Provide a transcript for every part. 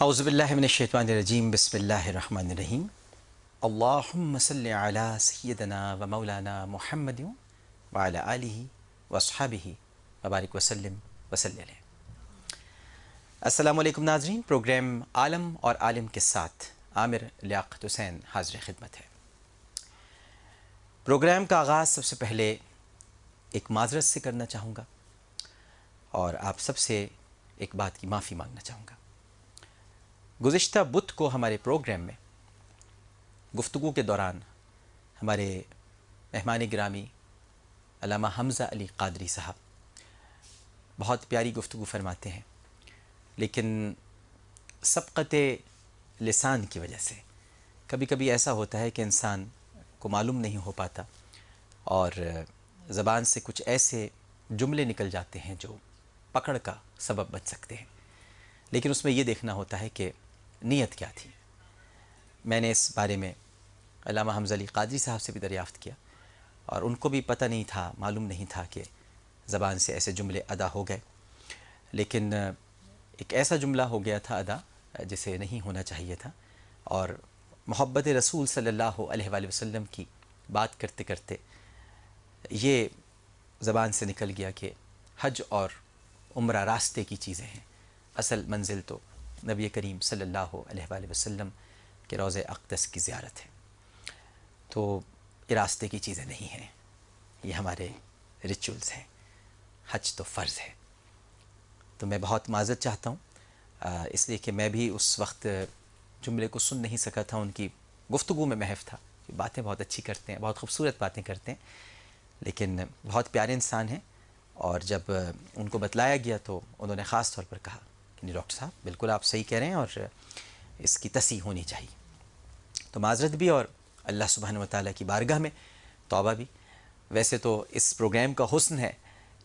اعوذ باللہ من الشیطان الرجیم بسم اللہ الرحمن الرحیم اللہم صلی علی سیدنا و مولانا محمد وعلی آلہ واصحابہ وبارک وسلم وصلی علیہ۔ السلام علیکم ناظرین، پروگرام عالم اور عالم کے ساتھ عامر لیاقت حسین حاضر خدمت ہے۔ پروگرام کا آغاز سب سے پہلے ایک معذرت سے کرنا چاہوں گا اور آپ سب سے ایک بات کی معافی مانگنا چاہوں گا۔ گزشتہ بدھ کو ہمارے پروگرام میں گفتگو کے دوران ہمارے مہمان گرامی علامہ حمزہ علی قادری صاحب بہت پیاری گفتگو فرماتے ہیں، لیکن سبقت لسان کی وجہ سے کبھی کبھی ایسا ہوتا ہے کہ انسان کو معلوم نہیں ہو پاتا اور زبان سے کچھ ایسے جملے نکل جاتے ہیں جو پکڑ کا سبب بن سکتے ہیں، لیکن اس میں یہ دیکھنا ہوتا ہے کہ نیت کیا تھی۔ میں نے اس بارے میں علامہ حمزہ علی قادری صاحب سے بھی دریافت کیا اور ان کو بھی پتہ نہیں تھا، معلوم نہیں تھا کہ زبان سے ایسے جملے ادا ہو گئے، لیکن ایک ایسا جملہ ہو گیا تھا ادا جسے نہیں ہونا چاہیے تھا، اور محبت رسول صلی اللہ علیہ وآلہ وسلم کی بات کرتے کرتے یہ زبان سے نکل گیا کہ حج اور عمرہ راستے کی چیزیں ہیں، اصل منزل تو نبی کریم صلی اللہ علیہ وآلہ وسلم کے روضہ اقدس کی زیارت ہے۔ تو یہ راستے کی چیزیں نہیں ہیں، یہ ہمارے ریچولز ہیں، حج تو فرض ہے۔ تو میں بہت معذرت چاہتا ہوں اس لیے کہ میں بھی اس وقت جملے کو سن نہیں سکا تھا، ان کی گفتگو میں محو تھا۔ باتیں بہت اچھی کرتے ہیں، بہت خوبصورت باتیں کرتے ہیں، لیکن بہت پیارے انسان ہیں، اور جب ان کو بتلایا گیا تو انہوں نے خاص طور پر کہا کہ نہیں ڈاکٹر صاحب بالکل آپ صحیح کہہ رہے ہیں اور اس کی تصحیح ہونی چاہیے۔ تو معذرت بھی اور اللہ سبحانہ و تعالیٰ کی بارگاہ میں توبہ بھی۔ ویسے تو اس پروگرام کا حسن ہے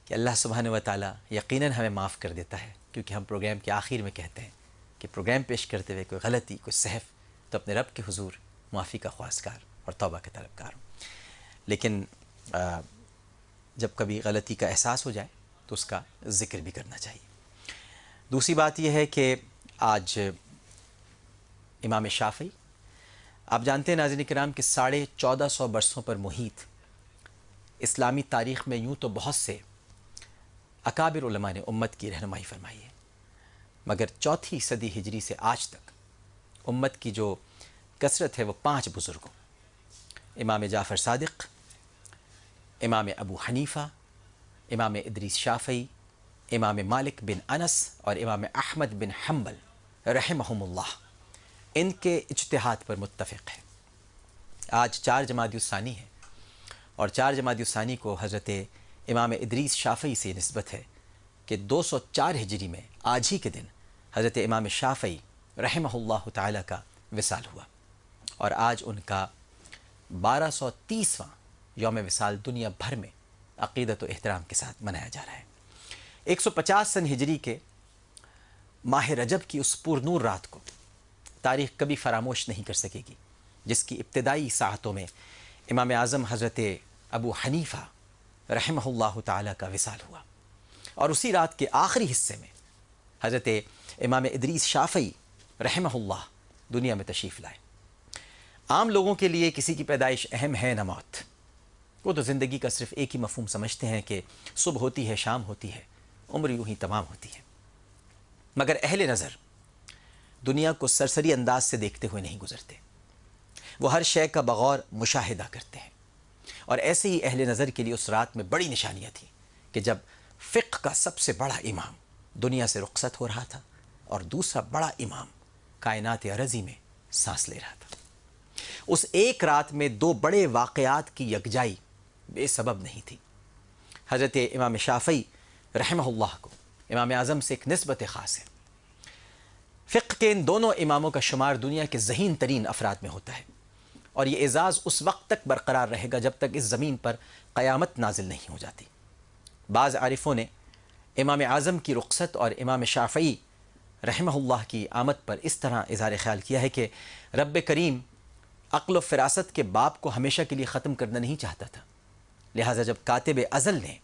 کہ اللہ سبحانہ و تعالیٰ یقیناً ہمیں معاف کر دیتا ہے، کیونکہ ہم پروگرام کے آخر میں کہتے ہیں کہ پروگرام پیش کرتے ہوئے کوئی غلطی، کوئی سہو تو اپنے رب کے حضور معافی کا خواستگار اور توبہ کا طلبگار ہوں، لیکن جب کبھی غلطی کا احساس ہو جائے تو اس کا ذکر بھی کرنا چاہیے۔ دوسری بات یہ ہے کہ آج امام شافعی، آپ جانتے ہیں ناظرین کرام کہ 1450 برسوں پر محیط اسلامی تاریخ میں یوں تو بہت سے اکابر علماء نے امت کی رہنمائی فرمائی ہے، مگر 4 صدی ہجری سے آج تک امت کی جو کثرت ہے وہ 5 بزرگوں، امام جعفر صادق، امام ابو حنیفہ، امام ادریس شافعی، امام مالک بن انس اور امام احمد بن حنبل رحمہم اللہ، ان کے اجتہاد پر متفق ہے۔ آج 4 جمادی الثانی ہے اور 4 جمادی الثانی کو حضرت امام ادریس شافعی سے نسبت ہے کہ 204 ہجری میں آج ہی کے دن حضرت امام شافعی رحمہ اللہ تعالیٰ کا وصال ہوا، اور آج ان کا 1230واں یوم وصال دنیا بھر میں عقیدت و احترام کے ساتھ منایا جا رہا ہے۔ 150 سن ہجری کے ماہ رجب کی اس پر نور رات کو تاریخ کبھی فراموش نہیں کر سکے گی، جس کی ابتدائی ساعتوں میں امام اعظم حضرت ابو حنیفہ رحمہ اللہ تعالیٰ کا وصال ہوا، اور اسی رات کے آخری حصے میں حضرت امام ادریس شافعی رحمہ اللہ دنیا میں تشریف لائے۔ عام لوگوں کے لیے کسی کی پیدائش اہم ہے نہ موت، وہ تو زندگی کا صرف ایک ہی مفہوم سمجھتے ہیں کہ صبح ہوتی ہے، شام ہوتی ہے، عمر یوں ہی تمام ہوتی ہے، مگر اہل نظر دنیا کو سرسری انداز سے دیکھتے ہوئے نہیں گزرتے، وہ ہر شے کا بغور مشاہدہ کرتے ہیں، اور ایسے ہی اہل نظر کے لیے اس رات میں بڑی نشانیاں تھیں کہ جب فقہ کا سب سے بڑا امام دنیا سے رخصت ہو رہا تھا اور دوسرا بڑا امام کائنات ارضی میں سانس لے رہا تھا۔ اس ایک رات میں 2 بڑے واقعات کی یکجائی بے سبب نہیں تھی۔ حضرت امام شافعی رحمہ اللہ کو امام اعظم سے ایک نسبت خاص ہے۔ فقہ کے ان دونوں اماموں کا شمار دنیا کے ذہین ترین افراد میں ہوتا ہے، اور یہ اعزاز اس وقت تک برقرار رہے گا جب تک اس زمین پر قیامت نازل نہیں ہو جاتی۔ بعض عارفوں نے امام اعظم کی رخصت اور امام شافعی رحمہ اللہ کی آمد پر اس طرح اظہار خیال کیا ہے کہ رب کریم عقل و فراست کے باب کو ہمیشہ کے لیے ختم کرنا نہیں چاہتا تھا، لہٰذا جب کاتب ازل نے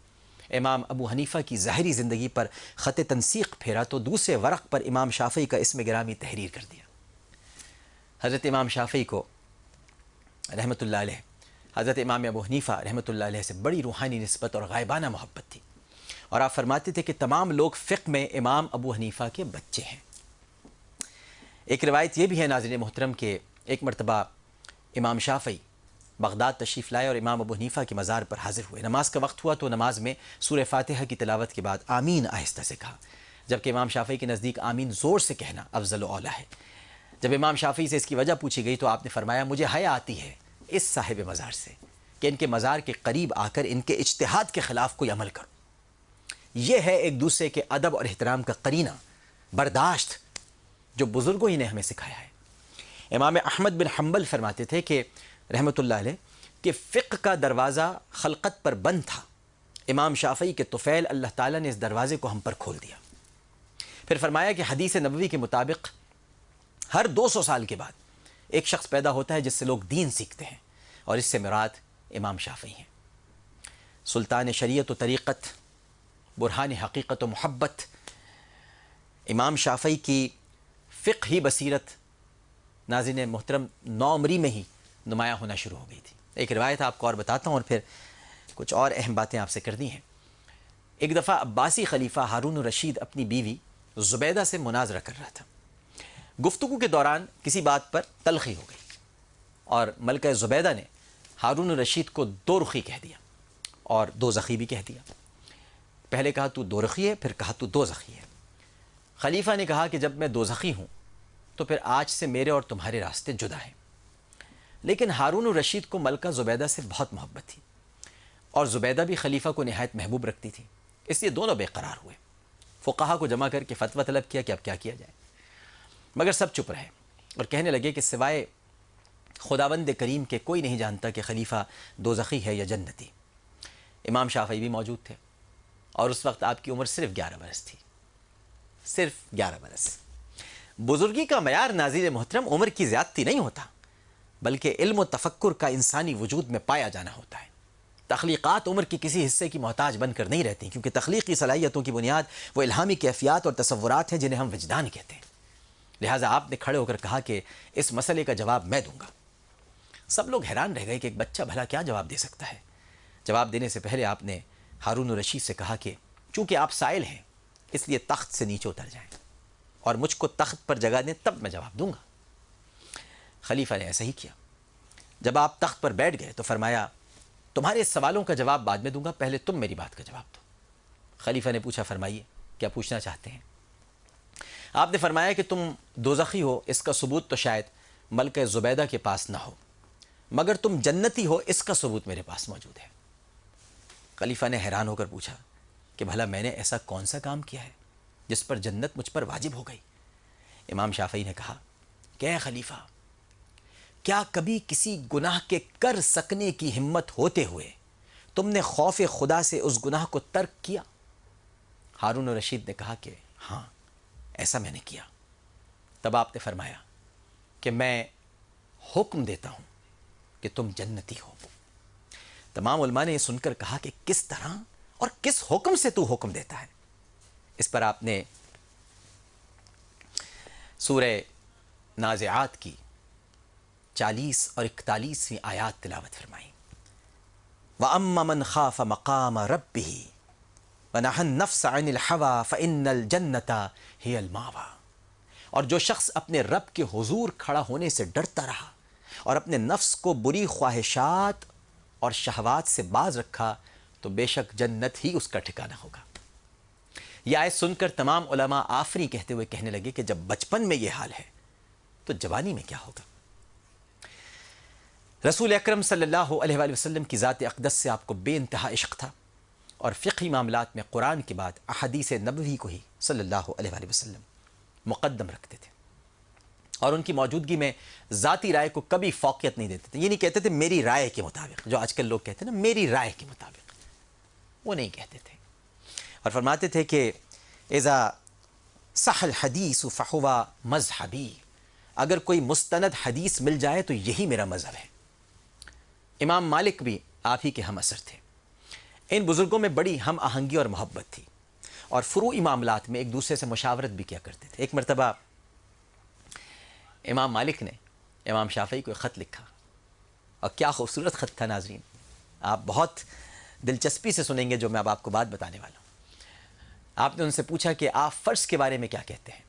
امام ابو حنیفہ کی ظاہری زندگی پر خط تنسیق پھیرا تو دوسرے ورق پر امام شافعی کا اسم گرامی تحریر کر دیا۔ حضرت امام شافعی کو رحمۃ اللہ علیہ حضرت امام ابو حنیفہ رحمۃ اللہ علیہ سے بڑی روحانی نسبت اور غائبانہ محبت تھی، اور آپ فرماتے تھے کہ تمام لوگ فقہ میں امام ابو حنیفہ کے بچے ہیں۔ ایک روایت یہ بھی ہے ناظرین محترم کہ ایک مرتبہ امام شافعی بغداد تشریف لائے اور امام ابو حنیفہ کے مزار پر حاضر ہوئے۔ نماز کا وقت ہوا تو نماز میں سورہ فاتحہ کی تلاوت کے بعد آمین آہستہ سے کہا، جبکہ امام شافعی کے نزدیک آمین زور سے کہنا افضل و اولیٰ ہے۔ جب امام شافعی سے اس کی وجہ پوچھی گئی تو آپ نے فرمایا، مجھے حیا آتی ہے اس صاحب مزار سے کہ ان کے مزار کے قریب آ کر ان کے اجتہاد کے خلاف کوئی عمل کروں۔ یہ ہے ایک دوسرے کے ادب اور احترام کا قرینہ، برداشت، جو بزرگوں ہی نے ہمیں سکھایا ہے۔ امام احمد بن حنبل فرماتے تھے کہ رحمۃ اللہ علیہ کہ فقہ کا دروازہ خلقت پر بند تھا، امام شافعی کے طفیل اللہ تعالیٰ نے اس دروازے کو ہم پر کھول دیا۔ پھر فرمایا کہ حدیث نبوی کے مطابق ہر 200 سال کے بعد ایک شخص پیدا ہوتا ہے جس سے لوگ دین سیکھتے ہیں، اور اس سے مراد امام شافعی ہیں۔ سلطان شریعت و طریقت، برہان حقیقت و محبت، امام شافعی کی فقہی بصیرت ناظرین محترم نوعمری میں ہی نمایاں ہونا شروع ہو گئی تھی۔ ایک روایت آپ کو اور بتاتا ہوں اور پھر کچھ اور اہم باتیں آپ سے کر دی ہیں۔ ایک دفعہ عباسی خلیفہ ہارون الرشید اپنی بیوی زبیدہ سے مناظرہ کر رہا تھا۔ گفتگو کے دوران کسی بات پر تلخی ہو گئی اور ملکہ زبیدہ نے ہارون الرشید کو دو رخی کہہ دیا اور دوزخی بھی کہہ دیا۔ پہلے کہا تو دو رخی ہے، پھر کہا تو دوزخی ہے۔ خلیفہ نے کہا کہ جب میں دوزخی ہوں تو پھر آج سے میرے اور تمہارے راستے جدا ہیں۔ لیکن ہارون الرشید کو ملکہ زبیدہ سے بہت محبت تھی، اور زبیدہ بھی خلیفہ کو نہایت محبوب رکھتی تھی، اس لیے دونوں بے قرار ہوئے۔ فقہا کو جمع کر کے فتویٰ طلب کیا کہ اب کیا کیا جائے، مگر سب چپ رہے اور کہنے لگے کہ سوائے خداوند کریم کے کوئی نہیں جانتا کہ خلیفہ دوزخی ہے یا جنتی۔ امام شافعی بھی موجود تھے، اور اس وقت آپ کی عمر صرف 11 برس تھی، صرف 11 برس۔ بزرگی کا معیار ناظرین محترم عمر کی زیادتی نہیں ہوتا، بلکہ علم و تفکر کا انسانی وجود میں پایا جانا ہوتا ہے۔ تخلیقات عمر کے کسی حصے کی محتاج بن کر نہیں رہتی، کیونکہ تخلیقی صلاحیتوں کی بنیاد وہ الہامی کیفیات اور تصورات ہیں جنہیں ہم وجدان کہتے ہیں۔ لہٰذا آپ نے کھڑے ہو کر کہا کہ اس مسئلے کا جواب میں دوں گا۔ سب لوگ حیران رہ گئے کہ ایک بچہ بھلا کیا جواب دے سکتا ہے۔ جواب دینے سے پہلے آپ نے ہارون الرشید سے کہا کہ چونکہ آپ سائل ہیں اس لیے تخت سے نیچے اتر جائیں اور مجھ کو تخت پر جگہ دیں، تب میں جواب دوں گا۔ خلیفہ نے ایسا ہی کیا۔ جب آپ تخت پر بیٹھ گئے تو فرمایا تمہارے سوالوں کا جواب بعد میں دوں گا، پہلے تم میری بات کا جواب دو۔ خلیفہ نے پوچھا فرمائیے کیا پوچھنا چاہتے ہیں؟ آپ نے فرمایا کہ تم دوزخی ہو اس کا ثبوت تو شاید ملکہ زبیدہ کے پاس نہ ہو، مگر تم جنتی ہو اس کا ثبوت میرے پاس موجود ہے۔ خلیفہ نے حیران ہو کر پوچھا کہ بھلا میں نے ایسا کون سا کام کیا ہے جس پر جنت مجھ پر واجب ہو گئی؟ امام شافعی نے کہا کہ اے خلیفہ، کیا کبھی کسی گناہ کے کر سکنے کی ہمت ہوتے ہوئے تم نے خوف خدا سے اس گناہ کو ترک کیا؟ ہارون الرشید نے کہا کہ ہاں ایسا میں نے کیا۔ تب آپ نے فرمایا کہ میں حکم دیتا ہوں کہ تم جنتی ہو۔ تمام علماء نے یہ سن کر کہا کہ کس طرح اور کس حکم سے تو حکم دیتا ہے؟ اس پر آپ نے سورہ نازعات کی 40 اور 41ویں آیات تلاوت فرمائی۔ وَأَمَّا مَنْ خَافَ مَقَامَ رَبِّهِ وَنَهَى النَّفْسَ عَنِ الْهَوَىٰ فَإِنَّ الْجَنَّةَ هِيَ الْمَأْوَىٰ، اور جو شخص اپنے رب کے حضور کھڑا ہونے سے ڈرتا رہا اور اپنے نفس کو بری خواہشات اور شہوات سے باز رکھا تو بے شک جنت ہی اس کا ٹھکانہ ہوگا۔ یہ آیت سن کر تمام علماء آفری کہتے ہوئے کہنے لگے کہ جب بچپن میں یہ حال ہے تو جوانی میں کیا ہوگا؟ رسول اکرم صلی اللہ علیہ وآلہ وسلم کی ذات اقدس سے آپ کو بے انتہا عشق تھا، اور فقہی معاملات میں قرآن کے بعد احادیث نبوی کو ہی صلی اللہ علیہ وآلہ وسلم مقدم رکھتے تھے، اور ان کی موجودگی میں ذاتی رائے کو کبھی فوقیت نہیں دیتے تھے۔ یہ نہیں کہتے تھے میری رائے کے مطابق، جو آج کل لوگ کہتے ہیں نا میری رائے کے مطابق، وہ نہیں کہتے تھے، اور فرماتے تھے کہ اذا صح الحدیث فہو مذہبی، اگر کوئی مستند حدیث مل جائے تو یہی میرا مذہب ہے۔ امام مالک بھی آپ ہی کے ہم اثر تھے۔ ان بزرگوں میں بڑی ہم آہنگی اور محبت تھی، اور فروعی معاملات میں ایک دوسرے سے مشاورت بھی کیا کرتے تھے۔ ایک مرتبہ امام مالک نے امام شافعی کو ایک خط لکھا، اور کیا خوبصورت خط تھا ناظرین، آپ بہت دلچسپی سے سنیں گے جو میں اب آپ کو بات بتانے والا ہوں۔ آپ نے ان سے پوچھا کہ آپ فرض کے بارے میں کیا کہتے ہیں،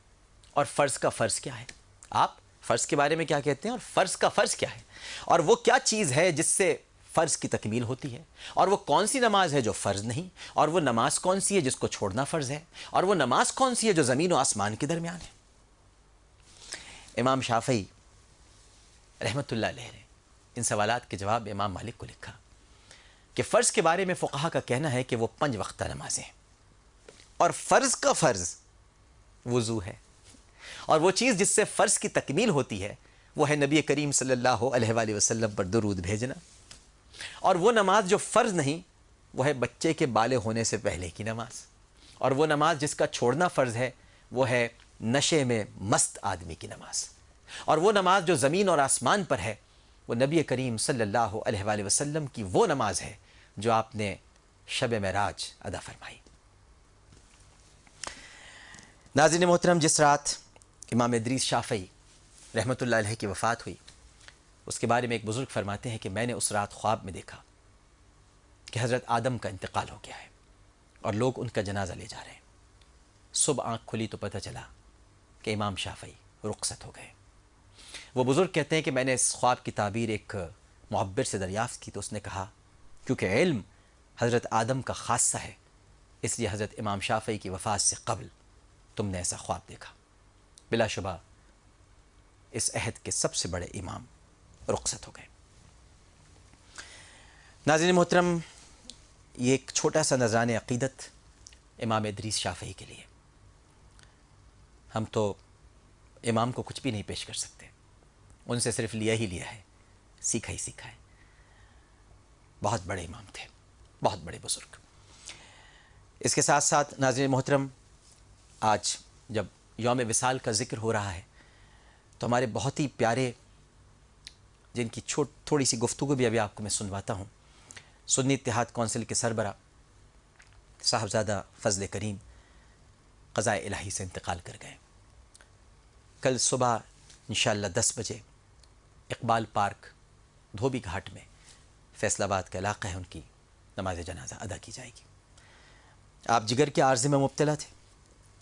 اور فرض کا فرض کیا ہے؟ آپ فرض کے بارے میں کیا کہتے ہیں اور فرض کا فرض کیا ہے؟ اور وہ کیا چیز ہے جس سے فرض کی تکمیل ہوتی ہے؟ اور وہ کون سی نماز ہے جو فرض نہیں؟ اور وہ نماز کون سی ہے جس کو چھوڑنا فرض ہے؟ اور وہ نماز کون سی ہے جو زمین و آسمان کے درمیان ہے؟ امام شافعی رحمۃ اللہ علیہ نے ان سوالات کے جواب میں امام مالک کو لکھا کہ فرض کے بارے میں فقہا کا کہنا ہے کہ وہ 5 وقتہ نمازیں ہیں، اور فرض کا فرض وضو ہے، اور وہ چیز جس سے فرض کی تکمیل ہوتی ہے وہ ہے نبی کریم صلی اللہ علیہ وآلہ وسلم پر درود بھیجنا، اور وہ نماز جو فرض نہیں وہ ہے بچے کے بالغ ہونے سے پہلے کی نماز، اور وہ نماز جس کا چھوڑنا فرض ہے وہ ہے نشے میں مست آدمی کی نماز، اور وہ نماز جو زمین اور آسمان پر ہے وہ نبی کریم صلی اللہ علیہ وآلہ وسلم کی وہ نماز ہے جو آپ نے شب معراج ادا فرمائی۔ ناظرین محترم، جس رات امام ادریس شافعی رحمۃ اللہ علیہ کی وفات ہوئی، اس کے بارے میں ایک بزرگ فرماتے ہیں کہ میں نے اس رات خواب میں دیکھا کہ حضرت آدم کا انتقال ہو گیا ہے اور لوگ ان کا جنازہ لے جا رہے ہیں۔ صبح آنکھ کھلی تو پتہ چلا کہ امام شافعی رخصت ہو گئے۔ وہ بزرگ کہتے ہیں کہ میں نے اس خواب کی تعبیر ایک معبر سے دریافت کی تو اس نے کہا کیونکہ علم حضرت آدم کا خاصہ ہے اس لیے حضرت امام شافعی کی وفات سے قبل تم نے ایسا خواب دیکھا۔ بلا شبہ اس عہد کے سب سے بڑے امام رخصت ہو گئے۔ ناظرین محترم، یہ ایک چھوٹا سا نذران عقیدت امام ادریس شافعی کے لیے۔ ہم تو امام کو کچھ بھی نہیں پیش کر سکتے، ان سے صرف لیا ہی لیا ہے، سیکھا ہی سیکھا ہے۔ بہت بڑے امام تھے، بہت بڑے بزرگ۔ اس کے ساتھ ساتھ ناظرین محترم، آج جب یوم وصال کا ذکر ہو رہا ہے تو ہمارے بہت ہی پیارے، جن کی تھوڑی سی گفتگو بھی ابھی آپ کو میں سنواتا ہوں، سنی اتحاد کونسل کے سربراہ صاحبزادہ فضل کریم قضائے الہی سے انتقال کر گئے۔ کل صبح انشاءاللہ 10 بجے اقبال پارک دھوبی گھاٹ میں فیصل آباد کا علاقہ ہے، ان کی نماز جنازہ ادا کی جائے گی۔ آپ جگر کے عارضے میں مبتلا تھے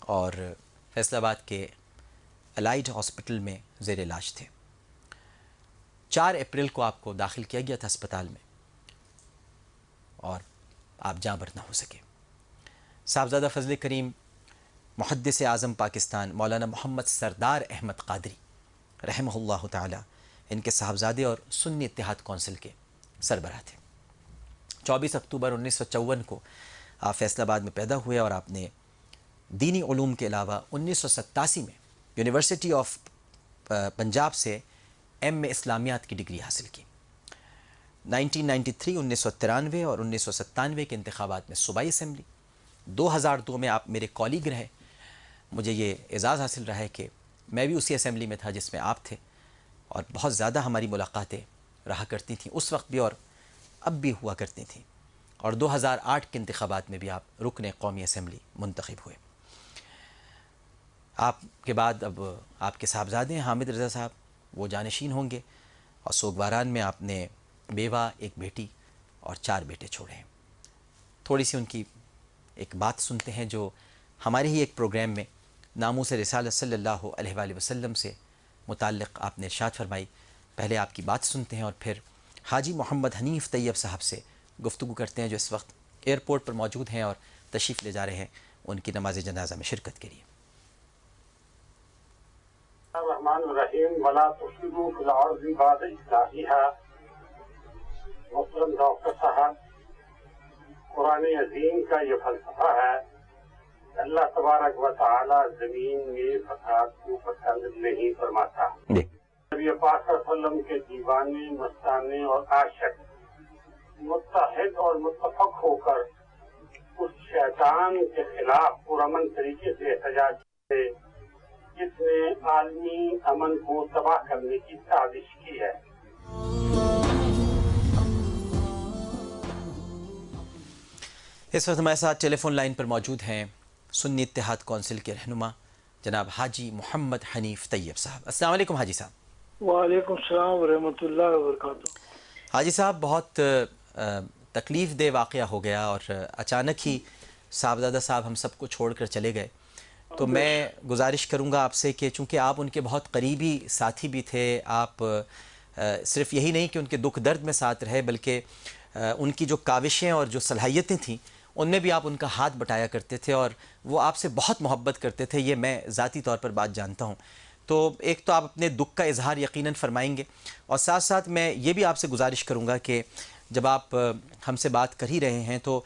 اور فیصل آباد کے الائڈ ہاسپٹل میں زیر علاج تھے۔ 4 اپریل کو آپ کو داخل کیا گیا تھا اسپتال میں اور آپ جاں بر نہ ہو سکے۔ صاحبزادہ فضل کریم محدث اعظم پاکستان مولانا محمد سردار احمد قادری رحمہ اللہ تعالی، ان کے صاحبزادے اور سنی اتحاد کونسل کے سربراہ تھے۔ 24 اکتوبر 1954 کو آپ فیصل آباد میں پیدا ہوئے اور آپ نے دینی علوم کے علاوہ 1987 میں یونیورسٹی آف پنجاب سے ایم اے اسلامیات کی ڈگری حاصل کی۔ 1993 1993 اور 1997 کے انتخابات میں صوبائی اسمبلی، 2002 میں آپ میرے کولیگ رہے۔ مجھے یہ اعزاز حاصل رہا ہے کہ میں بھی اسی اسمبلی میں تھا جس میں آپ تھے، اور بہت زیادہ ہماری ملاقاتیں رہا کرتی تھیں اس وقت بھی اور اب بھی ہوا کرتی تھیں، اور 2008 کے انتخابات میں بھی آپ رکن قومی اسمبلی منتخب ہوئے۔ آپ کے بعد اب آپ کے صاحبزادے ہیں حامد رضا صاحب، وہ جانشین ہوں گے، اور سوگواران میں آپ نے بیوہ، ایک بیٹی اور 4 بیٹے چھوڑے ہیں۔ تھوڑی سی ان کی ایک بات سنتے ہیں جو ہمارے ہی ایک پروگرام میں ناموس رسالت صلی اللہ علیہ وآلہ وسلم سے متعلق آپ نے ارشاد فرمائی۔ پہلے آپ کی بات سنتے ہیں اور پھر حاجی محمد حنیف طیب صاحب سے گفتگو کرتے ہیں جو اس وقت ایئرپورٹ پر موجود ہیں اور تشریف لے جا رہے ہیں ان کی نماز جنازہ میں شرکت کے لیے۔ الرحمن الرحیم ولا تفسدوا فی الارض بعد اصلاحها۔ محترم ڈاکٹر صاحب، قرآن عظیم کا یہ فلسفہ ہے، اللہ تبارک و تعالی زمین میں فساد کو پسند نہیں فرماتا۔ نبی پاک صلی اللہ علیہ وسلم کے دیوانے، مستانے اور عاشق متحد اور متفق ہو کر اس شیطان کے خلاف پرامن طریقے سے احتجاج کرتے جس نے عالمی امن کو تباہ کرنے کی سازش کی ہے۔ اس وقت ہمارے ساتھ ٹیلی فون لائن پر موجود ہیں سنی اتحاد کونسل کے رہنما جناب حاجی محمد حنیف طیب صاحب۔ السلام علیکم حاجی صاحب۔ وعلیکم السلام ورحمۃ اللہ وبرکاتہ۔ حاجی صاحب، بہت تکلیف دہ واقعہ ہو گیا اور اچانک ہی صاحبزادہ صاحب ہم سب کو چھوڑ کر چلے گئے، تو میں گزارش کروں گا آپ سے کہ چونکہ آپ ان کے بہت قریبی ساتھی بھی تھے، آپ صرف یہی نہیں کہ ان کے دکھ درد میں ساتھ رہے بلکہ ان کی جو کاوشیں اور جو صلاحیتیں تھیں ان میں بھی آپ ان کا ہاتھ بٹایا کرتے تھے اور وہ آپ سے بہت محبت کرتے تھے، یہ میں ذاتی طور پر بات جانتا ہوں۔ تو ایک تو آپ اپنے دکھ کا اظہار یقیناً فرمائیں گے، اور ساتھ ساتھ میں یہ بھی آپ سے گزارش کروں گا کہ جب آپ ہم سے بات کر ہی رہے ہیں تو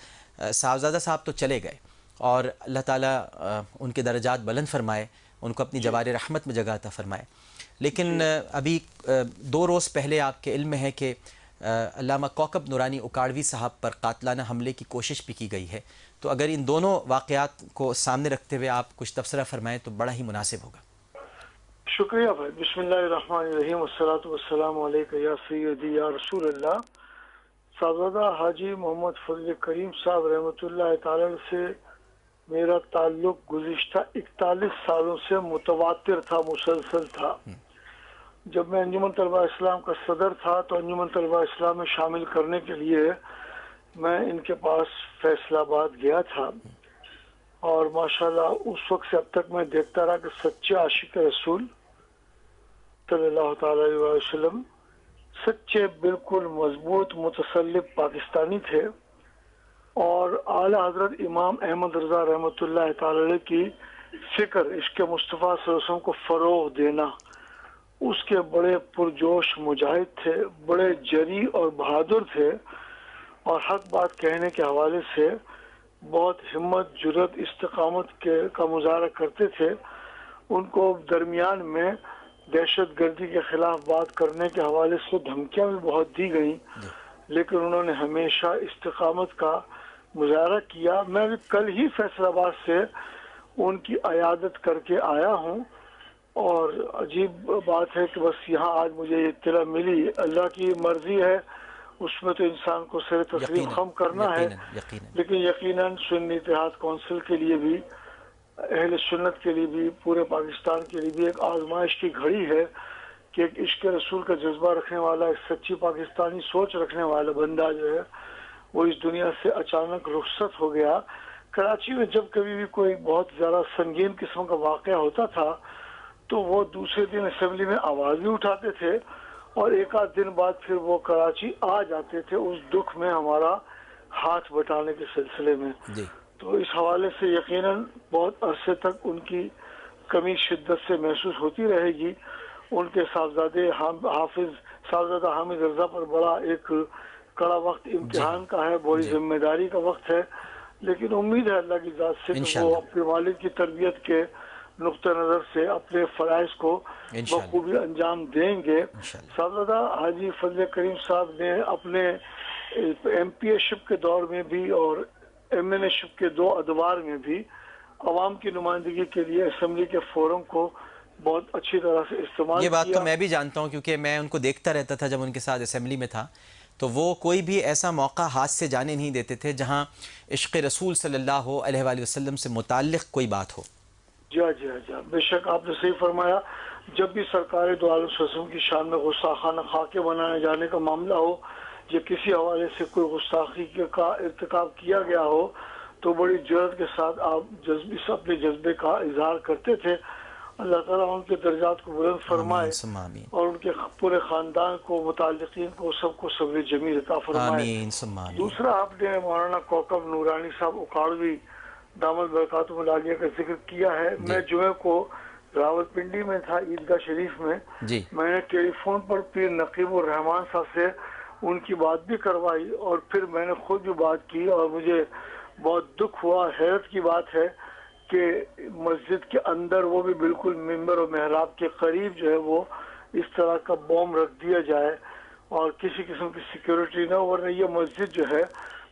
صاحبزادہ صاحب تو چلے گئے اور اللہ تعالیٰ ان کے درجات بلند فرمائے، ان کو اپنی جوار رحمت میں جگہ عطا فرمائے، لیکن ابھی 2 روز پہلے آپ کے علم میں ہے کہ علامہ کوکب نورانی اکاڑوی صاحب پر قاتلانہ حملے کی کوشش بھی کی گئی ہے، تو اگر ان دونوں واقعات کو سامنے رکھتے ہوئے آپ کچھ تبصرہ فرمائیں تو بڑا ہی مناسب ہوگا۔ شکریہ بھائی۔ بسم اللہ الرحمن الرحیم، والصلاۃ والسلام علیک یا سیدی یا رسول اللہ۔ صاحبزادہ حاجی محمد فضل کریم صاحب رحمۃ اللہ تعالی سے میرا تعلق گزشتہ 41 سالوں سے متواتر تھا، مسلسل تھا۔ جب میں انجمن طلبہ اسلام کا صدر تھا تو انجمن طلبہ اسلام میں شامل کرنے کے لیے میں ان کے پاس فیصل آباد گیا تھا، اور ماشاءاللہ اس وقت سے اب تک میں دیکھتا رہا کہ سچے عاشق رسول صلی اللہ تعالی علیہ وسلم، سچے بالکل مضبوط متسلب پاکستانی تھے، اور اعلی حضرت امام احمد رضا رحمۃ اللہ تعالی علیہ کی فکر عشق مصطفیٰ صلی اللہ علیہ وسلم کو فروغ دینا، اس کے بڑے پرجوش مجاہد تھے، بڑے جری اور بہادر تھے، اور حق بات کہنے کے حوالے سے بہت ہمت، جرت، استقامت کا مظاہرہ کرتے تھے۔ ان کو درمیان میں دہشت گردی کے خلاف بات کرنے کے حوالے سے دھمکیاں بھی بہت دی گئیں، لیکن انہوں نے ہمیشہ استقامت کا مظاہرہ کیا۔ میں بھی کل ہی فیصل آباد سے ان کی عیادت کر کے آیا ہوں، اور عجیب بات ہے کہ بس یہاں آج مجھے اطلاع ملی، اللہ کی مرضی ہے، اس میں تو انسان کو سر تسلیم خم کرنا ہے، لیکن یقیناً سنی اتحاد کونسل کے لیے بھی، اہل سنت کے لیے بھی، پورے پاکستان کے لیے بھی ایک آزمائش کی گھڑی ہے کہ ایک عشق رسول کا جذبہ رکھنے والا، ایک سچی پاکستانی سوچ رکھنے والا بندہ جو ہے وہ اس دنیا سے اچانک رخصت ہو گیا۔ کراچی میں جب کبھی بھی کوئی بہت زیادہ سنگین قسم کا واقعہ ہوتا تھا تو وہ دوسرے دن اسمبلی میں آواز بھی اٹھاتے تھے، اور ایک آدھ دن بعد پھر وہ کراچی آ جاتے تھے اس دکھ میں ہمارا ہاتھ بٹانے کے سلسلے میں۔ تو اس حوالے سے یقیناً بہت عرصے تک ان کی کمی شدت سے محسوس ہوتی رہے گی۔ ان کے صاحبزادے حافظ صاحبزادہ حامد رضا پر بڑا ایک کڑا وقت امتحان کا ہے، بڑی ذمہ داری کا وقت ہے، لیکن امید ہے اللہ کی ذات سے کہ وہ اپنے والد کی تربیت کے نقطہ نظر سے اپنے فرائض کو بخوبی انجام دیں گے۔ صاحبزادہ حاجی فضل کریم صاحب نے اپنے ایم پی اے شپ کے دور میں بھی اور ایم این اے شپ کے 2 ادوار میں بھی عوام کی نمائندگی کے لیے اسمبلی کے فورم کو بہت اچھی طرح سے استعمال کیا۔ یہ بات تو میں بھی جانتا ہوں کیونکہ میں ان کو دیکھتا رہتا تھا جب ان کے ساتھ اسمبلی میں تھا، تو وہ کوئی بھی ایسا موقع ہاتھ سے جانے نہیں دیتے تھے جہاں عشق رسول صلی اللہ علیہ وآلہ وسلم سے متعلق کوئی بات ہو۔ جی بے شک آپ نے صحیح فرمایا۔ جب بھی سرکار دو عالم وسلم کی شان میں غصہ خاکے بنانے جانے کا معاملہ ہو یا کسی حوالے سے کوئی گستاخی کا ارتکاب کیا گیا ہو تو بڑی جرات کے ساتھ آپ اپنے جذبے کا اظہار کرتے تھے۔ اللہ تعالیٰ ان کے درجات کو بلند فرمائے اور ان کے پورے خاندان کو، متعلقین کو، سب کو صبر جمیل عطا فرمائے۔ دوسرا آپ نے مولانا کوکب نورانی صاحب اکاڑوی دامت برکاتہ العالیہ کا ذکر کیا ہے۔ میں جمعہ کو راولپنڈی میں تھا، عیدگاہ شریف میں، میں نے ٹیلی فون پر پیر نقیب الرحمان صاحب سے ان کی بات بھی کروائی اور پھر میں نے خود بھی بات کی، اور مجھے بہت دکھ ہوا، حیرت کی بات ہے کہ مسجد کے اندر وہ بھی بالکل ممبر و محراب کے قریب جو ہے وہ اس طرح کا بوم رکھ دیا جائے اور کسی قسم کی سیکیورٹی نہ ہو، ورنہ یہ مسجد جو ہے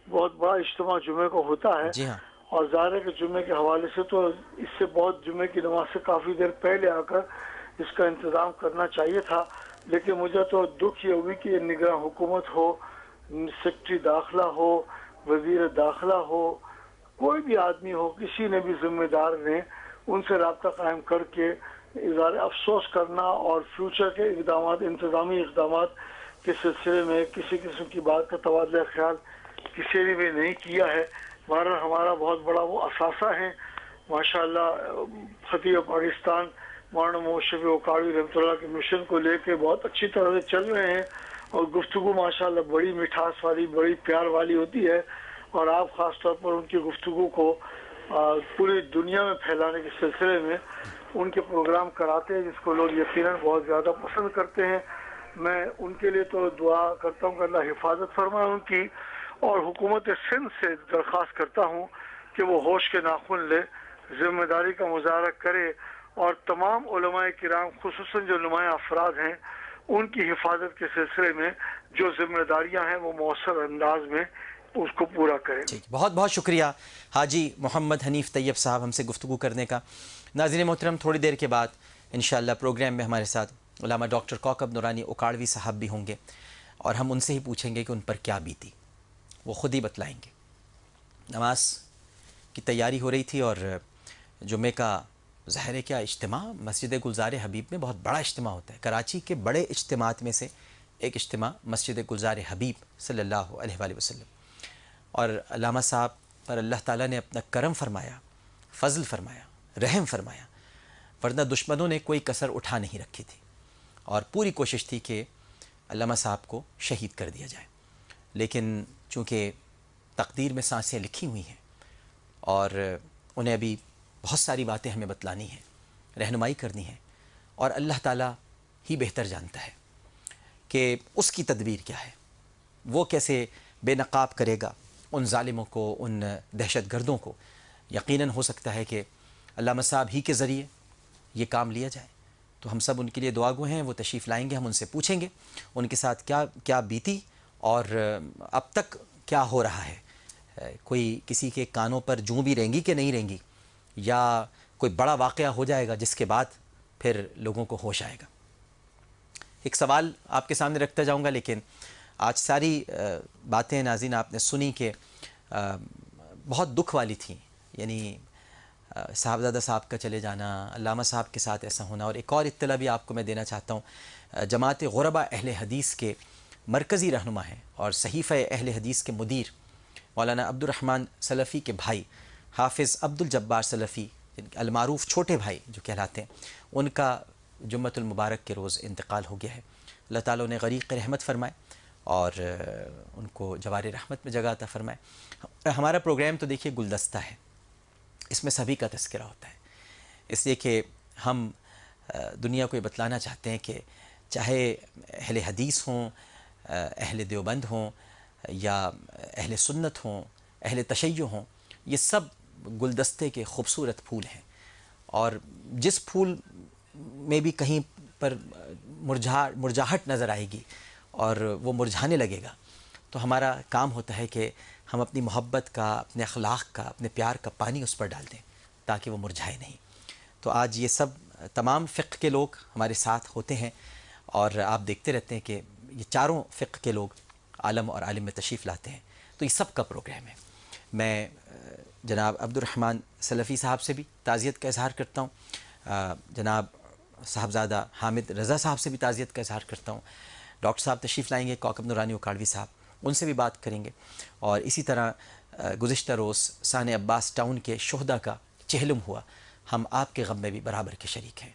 بہت بڑا اجتماع جمعہ کو ہوتا ہے، اور ظاہر ہے کہ جمعے کے حوالے سے تو اس سے بہت جمعے کی نماز سے کافی دیر پہلے آ کر اس کا انتظام کرنا چاہیے تھا، لیکن مجھے تو دکھ یہ ہوئی کہ نگراں حکومت ہو، سیکٹری داخلہ ہو، وزیر داخلہ ہو، کوئی بھی آدمی ہو، کسی نے بھی ذمہ دار نے ان سے رابطہ قائم کر کے اظہار افسوس کرنا اور فیوچر کے اقدامات، انتظامی اقدامات کے سلسلے میں کسی قسم کی بات کا تبادلہ خیال کسی نے بھی نہیں کیا ہے۔ بہرحال ہمارا بہت بڑا وہ اثاثہ ہے ماشاءاللہ، خطیب پاکستان مولانا محمد شفیع اوقاڑوی رحمۃ اللہ کے مشن کو لے کے بہت اچھی طرح سے چل رہے ہیں، اور گفتگو ماشاءاللہ بڑی مٹھاس والی، بڑی پیار والی ہوتی ہے، اور آپ خاص طور پر ان کی گفتگو کو پوری دنیا میں پھیلانے کے سلسلے میں ان کے پروگرام کراتے ہیں، جس کو لوگ یقیناً بہت زیادہ پسند کرتے ہیں۔ میں ان کے لیے تو دعا کرتا ہوں کہ اللہ حفاظت فرمائے ان کی، اور حکومت سندھ سے درخواست کرتا ہوں کہ وہ ہوش کے ناخن لے، ذمہ داری کا مظاہرہ کرے، اور تمام علماء کرام خصوصاً جو نمایاں افراد ہیں ان کی حفاظت کے سلسلے میں جو ذمہ داریاں ہیں وہ مؤثر انداز میں اس کو پورا کریں۔ بہت بہت شکریہ حاجی محمد حنیف طیب صاحب ہم سے گفتگو کرنے کا۔ ناظرین محترم، تھوڑی دیر کے بعد انشاءاللہ پروگرام میں ہمارے ساتھ علامہ ڈاکٹر کوکب نورانی اوکاڑوی صاحب بھی ہوں گے، اور ہم ان سے ہی پوچھیں گے کہ ان پر کیا بیتی، وہ خود ہی بتلائیں گے۔ نماز کی تیاری ہو رہی تھی، اور جمعے کا ظاہر ہے کیا اجتماع مسجد گلزار حبیب میں بہت بڑا اجتماع ہوتا ہے۔ کراچی کے بڑے اجتماعات میں سے ایک اجتماع مسجد گلزار حبیب صلی اللہ علیہ وآلہ وسلم، اور علامہ صاحب پر اللہ تعالیٰ نے اپنا کرم فرمایا، فضل فرمایا، رحم فرمایا، ورنہ دشمنوں نے کوئی کسر اٹھا نہیں رکھی تھی، اور پوری کوشش تھی کہ علامہ صاحب کو شہید کر دیا جائے، لیکن چونکہ تقدیر میں سانسیں لکھی ہوئی ہیں اور انہیں ابھی بہت ساری باتیں ہمیں بتلانی ہیں، رہنمائی کرنی ہے، اور اللہ تعالیٰ ہی بہتر جانتا ہے کہ اس کی تدبیر کیا ہے، وہ کیسے بے نقاب کرے گا ان ظالموں کو، ان دہشت گردوں کو۔ یقیناً ہو سکتا ہے کہ علامہ صاحب ہی کے ذریعے یہ کام لیا جائے، تو ہم سب ان کے لیے دعا گو ہیں۔ وہ تشریف لائیں گے، ہم ان سے پوچھیں گے ان کے ساتھ کیا کیا بیتی اور اب تک کیا ہو رہا ہے، کوئی کسی کے کانوں پر جوں بھی رہیں گی کہ نہیں رہیں گی، یا کوئی بڑا واقعہ ہو جائے گا جس کے بعد پھر لوگوں کو ہوش آئے گا۔ ایک سوال آپ کے سامنے رکھتا جاؤں گا، لیکن آج ساری باتیں ناظرین آپ نے سنی کہ بہت دکھ والی تھیں، یعنی صاحبزادہ صاحب کا چلے جانا، علامہ صاحب کے ساتھ ایسا ہونا۔ اور ایک اور اطلاع بھی آپ کو میں دینا چاہتا ہوں، جماعت غرباء اہل حدیث کے مرکزی رہنما ہیں اور صحیفہ اہل حدیث کے مدیر مولانا عبد الرحمن سلفی کے بھائی حافظ عبد الجبار سلفی، المعروف چھوٹے بھائی جو کہلاتے ہیں، ان کا جمعۃ المبارک کے روز انتقال ہو گیا ہے۔ اللہ تعالیٰ انہیں غریق رحمت فرمائے اور ان کو جوار رحمت میں جگہ عطا فرمائے۔ ہمارا پروگرام تو دیکھیے گلدستہ ہے، اس میں سبھی کا تذکرہ ہوتا ہے، اس لیے کہ ہم دنیا کو یہ بتلانا چاہتے ہیں کہ چاہے اہل حدیث ہوں، اہل دیوبند ہوں، یا اہل سنت ہوں، اہل تشیع ہوں، یہ سب گلدستے کے خوبصورت پھول ہیں، اور جس پھول میں بھی کہیں پر مرجھاہٹ نظر آئے گی اور وہ مرجھانے لگے گا، تو ہمارا کام ہوتا ہے کہ ہم اپنی محبت کا، اپنے اخلاق کا، اپنے پیار کا پانی اس پر ڈال دیں تاکہ وہ مرجھائے نہیں۔ تو آج یہ سب تمام فقہ کے لوگ ہمارے ساتھ ہوتے ہیں، اور آپ دیکھتے رہتے ہیں کہ یہ چاروں فقہ کے لوگ عالم اور عالم میں تشریف لاتے ہیں، تو یہ سب کا پروگرام ہے۔ میں جناب عبد الرحمن سلفی صاحب سے بھی تعزیت کا اظہار کرتا ہوں، جناب صاحبزادہ حامد رضا صاحب سے بھی تعزیت کا اظہار کرتا ہوں۔ ڈاکٹر صاحب تشریف لائیں گے، کوکب نورانی اوکاڑوی صاحب، ان سے بھی بات کریں گے، اور اسی طرح گزشتہ روز سان عباس ٹاؤن کے شہداء کا چہلم ہوا، ہم آپ کے غم میں بھی برابر کے شریک ہیں،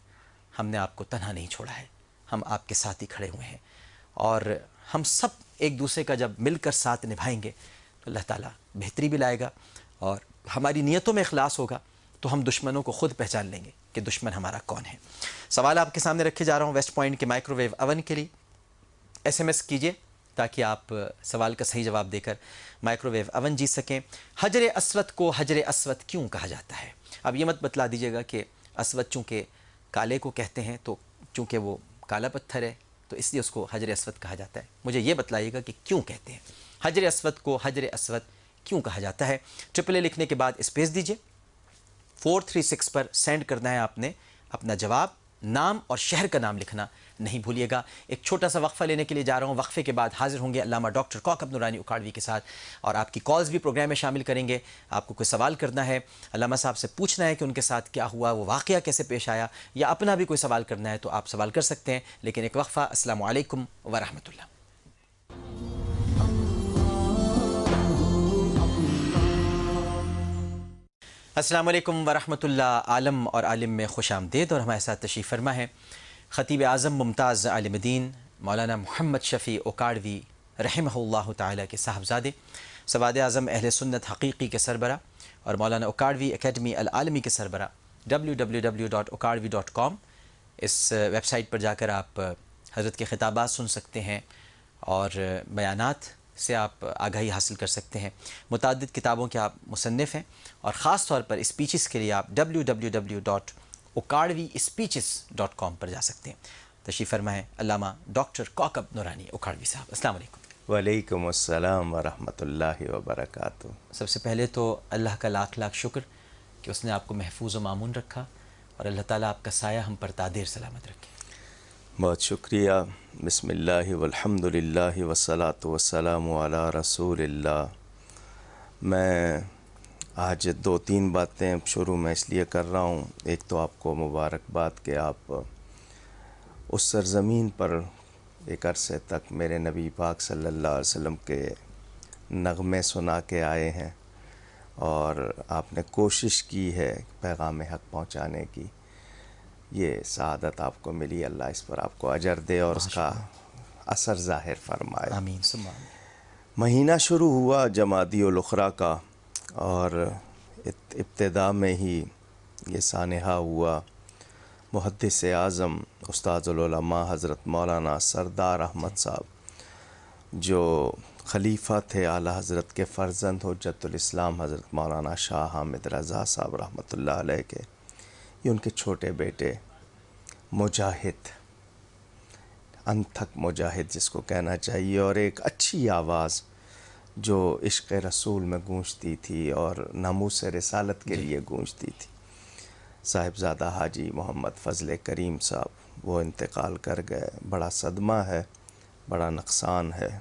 ہم نے آپ کو تنہا نہیں چھوڑا ہے، ہم آپ کے ساتھ ہی کھڑے ہوئے ہیں، اور ہم سب ایک دوسرے کا جب مل کر ساتھ نبھائیں گے تو اللہ تعالیٰ بہتری بھی لائے گا، اور ہماری نیتوں میں اخلاص ہوگا تو ہم دشمنوں کو خود پہچان لیں گے کہ دشمن ہمارا کون ہے۔ سوال آپ کے سامنے رکھے جا رہا ہوں ویسٹ پوائنٹ کے مائکرو ویو اوون کے لیے، ایس ایم ایس کیجئے تاکہ آپ سوال کا صحیح جواب دے کر مائکرو ویو اوون جیت سکیں۔ حجر اسود کو حجر اسود کیوں کہا جاتا ہے؟ اب یہ مت بتلا دیجیے گا کہ اسود چونکہ کالے کو کہتے ہیں، تو چونکہ وہ کالا پتھر ہے تو اس لیے اس کو حجر اسود کہا جاتا ہے۔ مجھے یہ بتلائیے گا کہ کیوں کہتے ہیں حجر اسود کو حجر اسود کیوں کہا جاتا ہے؟ ٹرپل اے لکھنے کے بعد اسپیس دیجیے، 436 پر سینڈ کرنا ہے آپ نے اپنا جواب، نام اور شہر کا نام لکھنا نہیں بھولیے گا۔ ایک چھوٹا سا وقفہ لینے کے لیے جا رہا ہوں، وقفے کے بعد حاضر ہوں گے علامہ ڈاکٹر کوکب نورانی اکاڑوی کے ساتھ، اور آپ کی کالز بھی پروگرام میں شامل کریں گے۔ آپ کو کوئی سوال کرنا ہے، علامہ صاحب سے پوچھنا ہے کہ ان کے ساتھ کیا ہوا، وہ واقعہ کیسے پیش آیا، یا اپنا بھی کوئی سوال کرنا ہے تو آپ سوال کر سکتے ہیں۔ لیکن ایک وقفہ۔ السلام علیکم ورحمۃ اللہ۔ السلام علیکم ورحمۃ اللہ۔ عالم اور عالم میں خوش آمدید، اور ہمارے ساتھ تشریف فرما ہے خطیب اعظم ممتاز عالم دین مولانا محمد شفیع اکاڑوی رحمہ اللہ تعالی کے صاحبزادے، سواد اعظم اہل سنت حقیقی کے سربراہ، اور مولانا اکاڑوی اکیڈمی العالمی کے سربراہ۔ www.okadvi.com اس ویب سائٹ پر جا کر آپ حضرت کے خطابات سن سکتے ہیں، اور بیانات سے آپ آگاہی حاصل کر سکتے ہیں۔ متعدد کتابوں کے آپ مصنف ہیں، اور خاص طور پر اسپیچز کے لیے آپ www.okadvispeeches.com پر جا سکتے ہیں۔ تشریف فرمائیں علامہ ڈاکٹر کوکب نورانی اکاڑوی صاحب۔ السلام علیکم۔ وعلیکم السلام ورحمۃ اللہ وبرکاتہ۔ سب سے پہلے تو اللہ کا لاکھ لاکھ شکر کہ اس نے آپ کو محفوظ و مامون رکھا، اور اللہ تعالیٰ آپ کا سایہ ہم پر دادیر سلامت رکھے۔ بہت شکریہ۔ بسم اللہ والحمد للہ والصلاۃ والسلام علی رسول اللہ۔ میں آج 2-3 باتیں شروع میں اس لیے کر رہا ہوں۔ ایک تو آپ کو مبارکباد کہ آپ اس سرزمین پر ایک عرصے تک میرے نبی پاک صلی اللہ علیہ وسلم کے نغمے سنا کے آئے ہیں، اور آپ نے کوشش کی ہے پیغام حق پہنچانے کی۔ یہ سعادت آپ کو ملی، اللہ اس پر آپ کو اجر دے اور اس کا اثر ظاہر فرمائے۔ آمین ثم آمین۔ مہینہ شروع ہوا جمادی الاخری کا، اور ابتدا میں ہی یہ سانحہ ہوا محدث اعظم استاد العلماء حضرت مولانا سردار احمد صاحب، جو خلیفہ تھے اعلیٰ حضرت کے فرزند حجت الاسلام حضرت مولانا شاہ حامد رضا صاحب رحمۃ اللہ علیہ کے، یہ ان کے چھوٹے بیٹے مجاہد، انتھک مجاہد جس کو کہنا چاہیے، اور ایک اچھی آواز جو عشق رسول میں گونجتی تھی اور ناموس رسالت کے لیے گونجتی تھی، صاحبزادہ حاجی محمد فضل کریم صاحب، وہ انتقال کر گئے۔ بڑا صدمہ ہے، بڑا نقصان ہے۔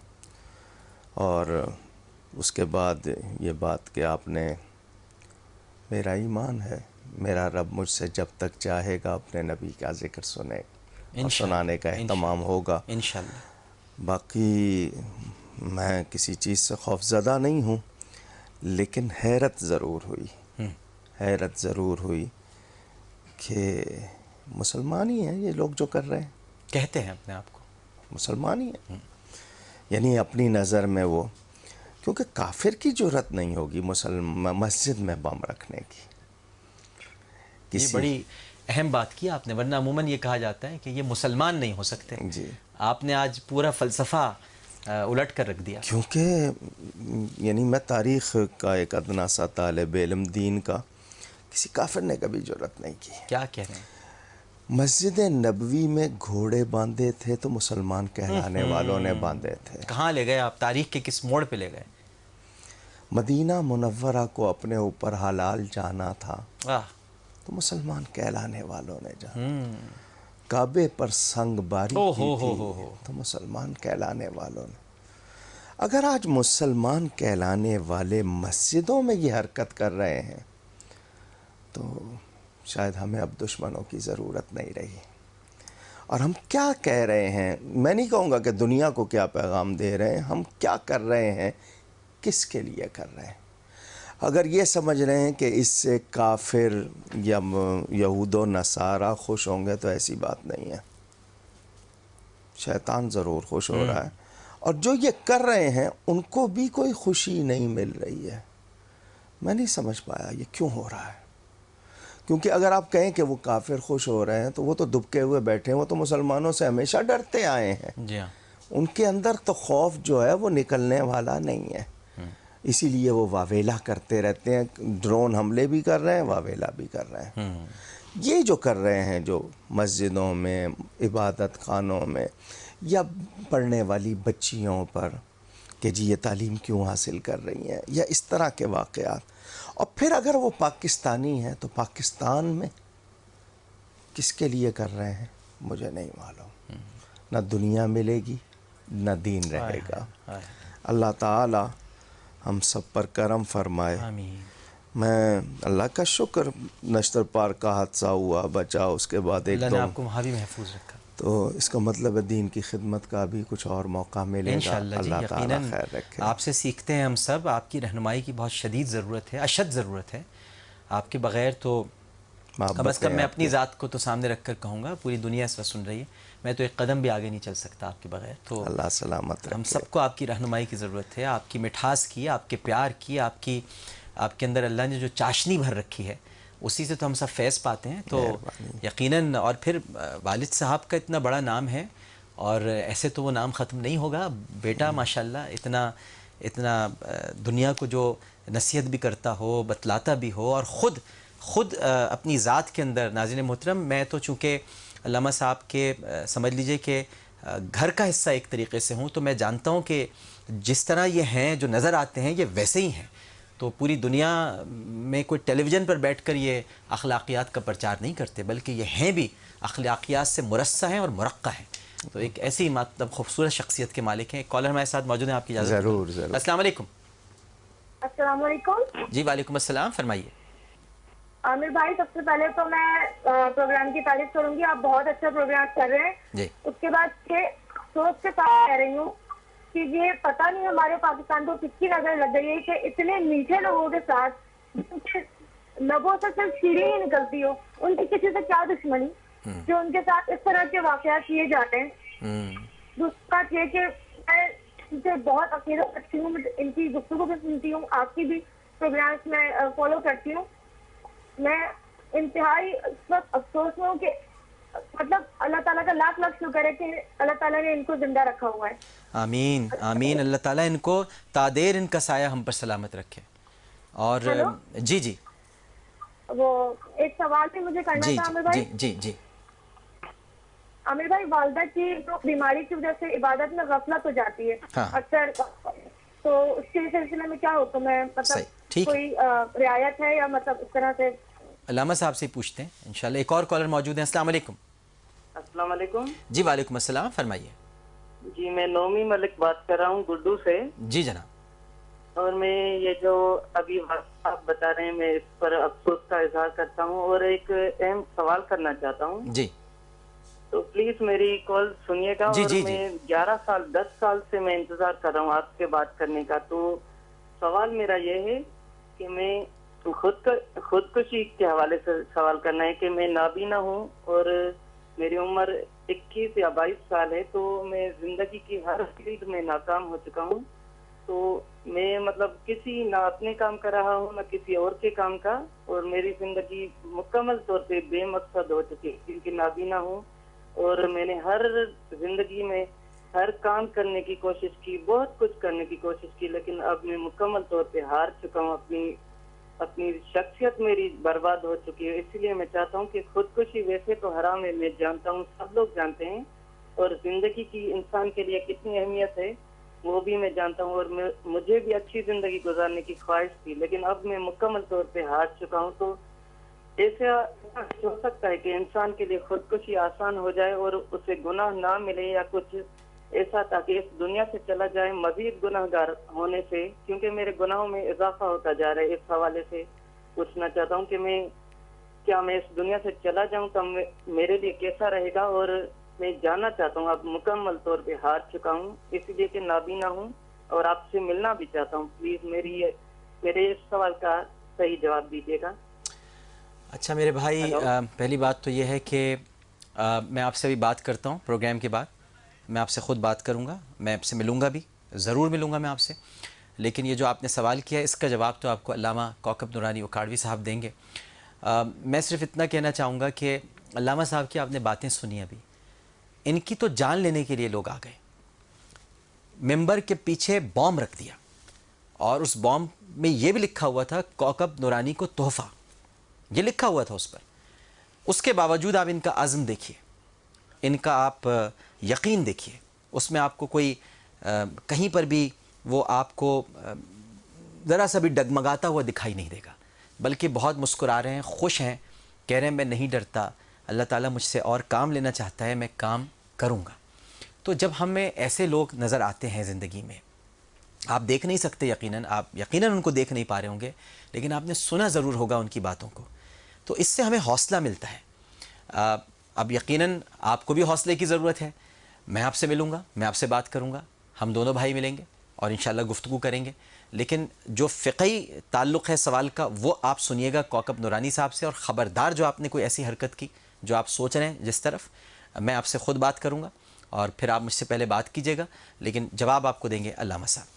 اور اس کے بعد یہ بات کہ آپ نے، میرا ایمان ہے میرا رب مجھ سے جب تک چاہے گا اپنے نبی کا ذکر سنے اور سنانے کا اہتمام ہوگا انشاءاللہ۔ باقی میں کسی چیز سے خوف زدہ نہیں ہوں، لیکن حیرت ضرور ہوئی کہ مسلمان ہی ہیں یہ لوگ جو کر رہے ہیں، کہتے ہیں اپنے آپ کو مسلمان ہی ہیں، یعنی اپنی نظر میں وہ، کیونکہ کافر کی جرت نہیں ہوگی مسجد میں بم رکھنے کی۔ یہ بڑی اہم بات کی آپ نے، ورنہ عموماً یہ کہا جاتا ہے کہ یہ مسلمان نہیں ہو سکتے۔ جی، آپ نے آج پورا فلسفہ الٹ کر رکھ دیا۔ کیونکہ یعنی میں تاریخ کا ایک ادنا سا طالب علم دین کا، کسی کافر نے کبھی جرت نہیں کی۔ کیا کہہ رہے ہیں؟ مسجد نبوی میں گھوڑے باندھے تھے تو مسلمان کہلانے والوں نے باندھے تھے۔ کہاں لے گئے آپ؟ تاریخ کے کس موڑ پہ لے گئے؟ مدینہ منورہ کو اپنے اوپر حلال جانا تھا واہ، تو مسلمان کہلانے والوں نے جانا۔ کعبے پر سنگ باری او کی ہو تھی ہو ہو۔ تو مسلمان کہلانے والوں نے۔ اگر آج مسلمان کہلانے والے مسجدوں میں یہ حرکت کر رہے ہیں تو شاید ہمیں اب دشمنوں کی ضرورت نہیں رہی۔ اور ہم کیا کہہ رہے ہیں، میں نہیں کہوں گا کہ دنیا کو کیا پیغام دے رہے ہیں، ہم کیا کر رہے ہیں، کس کے لیے کر رہے ہیں۔ اگر یہ سمجھ رہے ہیں کہ اس سے کافر یا یہود و نصارہ خوش ہوں گے تو ایسی بات نہیں ہے، شیطان ضرور خوش ہو رہا ہے، اور جو یہ کر رہے ہیں ان کو بھی کوئی خوشی نہیں مل رہی ہے۔ میں نہیں سمجھ پایا یہ کیوں ہو رہا ہے، کیونکہ اگر آپ کہیں کہ وہ کافر خوش ہو رہے ہیں تو وہ تو دبکے ہوئے بیٹھے ہیں، وہ تو مسلمانوں سے ہمیشہ ڈرتے آئے ہیں، جی ہاں، ان کے اندر تو خوف جو ہے وہ نکلنے والا نہیں ہے، اسی لیے وہ واویلا کرتے رہتے ہیں، ڈرون حملے بھی کر رہے ہیں، واویلا بھی کر رہے ہیں۔ یہ جو کر رہے ہیں جو مسجدوں میں، عبادت خانوں میں، یا پڑھنے والی بچیوں پر کہ جی یہ تعلیم کیوں حاصل کر رہی ہیں، یا اس طرح کے واقعات، اور پھر اگر وہ پاکستانی ہیں تو پاکستان میں کس کے لیے کر رہے ہیں مجھے نہیں معلوم. نہ دنیا ملے گی نہ دین رہے گا. اللہ تعالی ہم سب پر کرم فرمائے. آمین. میں اللہ کا شکر نشتر پارک کا حادثہ ہوا بچا، اس کے بعد ایک اللہ نے دو، آپ کو وہاں بھی محفوظ رکھا. تو اس کا مطلب ہے دین کی خدمت کا بھی کچھ اور موقع ملے گا. انشاءاللہ جی، اللہ تعالیٰ یقیناً خیر رکھے. آپ سے سیکھتے ہیں ہم سب. آپ کی رہنمائی کی بہت شدید ضرورت ہے، اشد ضرورت ہے. آپ کے بغیر تو کم از کم میں اپنی ذات کو تو سامنے رکھ کر کہوں گا، پوری دنیا اس وقت سن رہی ہے، میں تو ایک قدم بھی آگے نہیں چل سکتا آپ کے بغیر. تو اللہ سلامت رکھے. ہم سب کو آپ کی رہنمائی کی ضرورت ہے، آپ کی مٹھاس کی، آپ کے پیار کی، آپ کے اندر اللہ نے جو چاشنی بھر رکھی ہے اسی سے تو ہم سب فیض پاتے ہیں. تو یقیناً، اور پھر والد صاحب کا اتنا بڑا نام ہے اور ایسے تو وہ نام ختم نہیں ہوگا. بیٹا ماشاءاللہ اتنا دنیا کو جو نصیحت بھی کرتا ہو، بتلاتا بھی ہو، اور خود اپنی ذات کے اندر. ناظرین محترم، میں تو چونکہ علامہ صاحب کے سمجھ لیجئے کہ گھر کا حصہ ایک طریقے سے ہوں، تو میں جانتا ہوں کہ جس طرح یہ ہیں، جو نظر آتے ہیں، یہ ویسے ہی ہیں. تو پوری دنیا میں کوئی ٹیلی ویژن پر بیٹھ کر یہ اخلاقیات کا پرچار نہیں کرتے، بلکہ یہ ہیں بھی اخلاقیات سے مرصع ہیں اور مرقع ہیں. تو ایک ایسی مطلب خوبصورت شخصیت کے مالک ہیں. ایک کالر ہمارے ساتھ موجود ہیں، آپ کی اجازت؟ ضرور. السلام علیکم. السلام علیکم. جی وعلیکم السلام، فرمائیے. عامر بھائی، سب سے پہلے تو میں پروگرام کی تعریف کروں گی. آپ بہت اچھا پروگرام کر رہے ہیں. جی. اس کے بعد کہ سوچ کے ساتھ کہہ رہی ہوں کہ یہ پتہ نہیں ہمارے پاکستان کو کس کی نظر لگ گئی ہے کہ اتنے میٹھے لوگوں کے ساتھ لبوں سے صرف شیریں ہی نکلتی ہو، ان کی کسی سے کیا دشمنی جو ان کے ساتھ اس طرح کے واقعات کیے جاتے ہیں. دوسرا یہ کہ میں ان سے بہت عقیدت رکھتی ہوں، ان کی گفتگو بھی سنتی ہوں، آپ کی بھی پروگرامس میں فالو کرتی ہوں. میں انتہائی اس وقت افسوس ہوں کہ مطلب اللہ تعالیٰ کا لاکھ لاکھ شکر ہے کہ اللہ تعالیٰ نے ان کو زندہ رکھا ہوا ہے. آمین آمین. اللہ تعالیٰ ان کو تادیر ان کا سایہ ہم پر سلامت رکھے. اور جی وہ ایک سوال بھی مجھے کرنا تھا عامر بھائی. جی عامر بھائی، والدہ کی جو بیماری کی وجہ سے عبادت میں غفلت ہو جاتی ہے اکثر، تو اس کے سلسلے میں کیا حکم ہے؟ مطلب کوئی رعایت ہے یا مطلب اس طرح سے؟ علامہ صاحب سے پوچھتے ہیں انشاءاللہ. ایک اور کالر موجود ہیں. السلام علیکم. السلام علیکم. جی وعلیکم السلام، فرمائیے. جی میں نومی ملک بات کر رہا ہوں گڈو سے. جی جناب. اور میں یہ جو ابھی آپ بتا رہے ہیں میں اس پر افسوس کا اظہار کرتا ہوں اور ایک اہم سوال کرنا چاہتا ہوں. جی. تو پلیز میری کال سنیے گا. اور میں 10 سال سے میں انتظار کر رہا ہوں آپ سے بات کرنے کا. تو سوال میرا یہ ہے کہ میں خودکشی کے حوالے سے سوال کرنا ہے کہ میں نابینا ہوں اور میری عمر 21 یا 22 سال ہے. تو میں زندگی کی ہر فیلڈ میں ناکام ہو چکا ہوں. تو میں مطلب کسی نہ اپنے کام کر رہا ہوں نہ کسی اور کے کام کا، اور میری زندگی مکمل طور پہ بے مقصد ہو چکی ہے کیونکہ نابینا ہوں. اور میں نے ہر زندگی میں ہر کام کرنے کی کوشش کی، بہت کچھ کرنے کی کوشش کی، لیکن اب میں مکمل طور پہ ہار چکا ہوں. اپنی شخصیت میری برباد ہو چکی ہے. اسی لیے میں چاہتا ہوں کہ خودکشی ویسے تو حرام ہے، میں جانتا ہوں، سب لوگ جانتے ہیں، اور زندگی کی انسان کے لیے کتنی اہمیت ہے وہ بھی میں جانتا ہوں، اور مجھے بھی اچھی زندگی گزارنے کی خواہش تھی، لیکن اب میں مکمل طور پہ ہار چکا ہوں. تو ایسا ہو سکتا ہے کہ انسان کے لیے خودکشی آسان ہو جائے اور اسے گناہ نہ ملے یا کچھ ایسا تاکہ اس دنیا سے چلا جائے مزید گناہ گار ہونے سے، کیونکہ میرے گناہوں میں اضافہ ہوتا جا رہا ہے. اس حوالے سے پوچھنا چاہتا ہوں کہ کیا میں اس دنیا سے چلا جاؤں تو میرے لیے کیسا رہے گا. اور میں جاننا چاہتا ہوں، اب مکمل طور پہ ہار چکا ہوں اسی لیے کہ نابینا ہوں اور آپ سے ملنا بھی چاہتا ہوں. پلیز میرے اس سوال کا صحیح جواب دیجیے گا. اچھا میرے بھائی، پہلی بات تو یہ ہے کہ میں آپ سے بھی بات کرتا ہوں. پروگرام کے بعد میں آپ سے خود بات کروں گا، میں آپ سے ملوں گا بھی، ضرور ملوں گا میں آپ سے. لیکن یہ جو آپ نے سوال کیا ہے اس کا جواب تو آپ کو علامہ کوکب نورانی اکاڑوی صاحب دیں گے. میں صرف اتنا کہنا چاہوں گا کہ علامہ صاحب کی آپ نے باتیں سنی ابھی، ان کی تو جان لینے کے لیے لوگ آ گئے. ممبر کے پیچھے بام رکھ دیا اور اس بام میں یہ بھی لکھا ہوا تھا کوکب نورانی کو تحفہ، یہ لکھا ہوا تھا اس پر. اس کے باوجود آپ ان کا عزم دیکھیے، ان کا آپ یقین دیکھیے، اس میں آپ کو کوئی کہیں پر بھی وہ آپ کو ذرا سا بھی ڈگمگاتا ہوا دکھائی نہیں دے گا، بلکہ بہت مسکرا رہے ہیں، خوش ہیں، کہہ رہے ہیں میں نہیں ڈرتا، اللہ تعالیٰ مجھ سے اور کام لینا چاہتا ہے، میں کام کروں گا. تو جب ہمیں ایسے لوگ نظر آتے ہیں زندگی میں، آپ دیکھ نہیں سکتے آپ یقیناً ان کو دیکھ نہیں پا رہے ہوں گے، لیکن آپ نے سنا ضرور ہوگا ان کی باتوں کو، تو اس سے ہمیں حوصلہ ملتا ہے. اب یقیناً آپ کو بھی حوصلے کی ضرورت ہے. میں آپ سے ملوں گا، میں آپ سے بات کروں گا، ہم دونوں بھائی ملیں گے اور انشاءاللہ گفتگو کریں گے. لیکن جو فقہی تعلق ہے سوال کا وہ آپ سنیے گا کوکب نورانی صاحب سے، اور خبردار جو آپ نے کوئی ایسی حرکت کی جو آپ سوچ رہے ہیں جس طرف، میں آپ سے خود بات کروں گا اور پھر آپ مجھ سے پہلے بات کیجیے گا، لیکن جواب آپ کو دیں گے علامہ صاحب.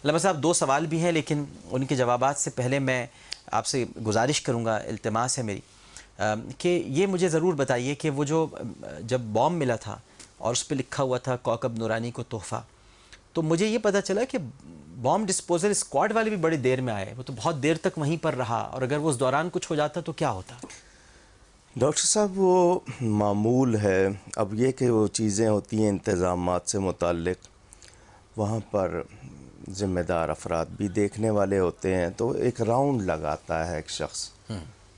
علامہ صاحب 2 سوال بھی ہیں، لیکن ان کے جوابات سے پہلے میں آپ سے گزارش کروں گا، التماس ہے میری کہ یہ مجھے ضرور بتائیے کہ وہ جو جب بام ملا تھا اور اس پہ لکھا ہوا تھا کوکب نورانی کو تحفہ، تو مجھے یہ پتہ چلا کہ بام ڈسپوزل اسکواڈ والے بھی بڑی دیر میں آئے، وہ تو بہت دیر تک وہیں پر رہا، اور اگر وہ اس دوران کچھ ہو جاتا تو کیا ہوتا؟ ڈاکٹر صاحب وہ معمول ہے. اب یہ کہ وہ چیزیں ہوتی ہیں انتظامات سے متعلق، وہاں پر ذمہ دار افراد بھی دیکھنے والے ہوتے ہیں، تو ایک راؤنڈ لگاتا ہے ایک شخص.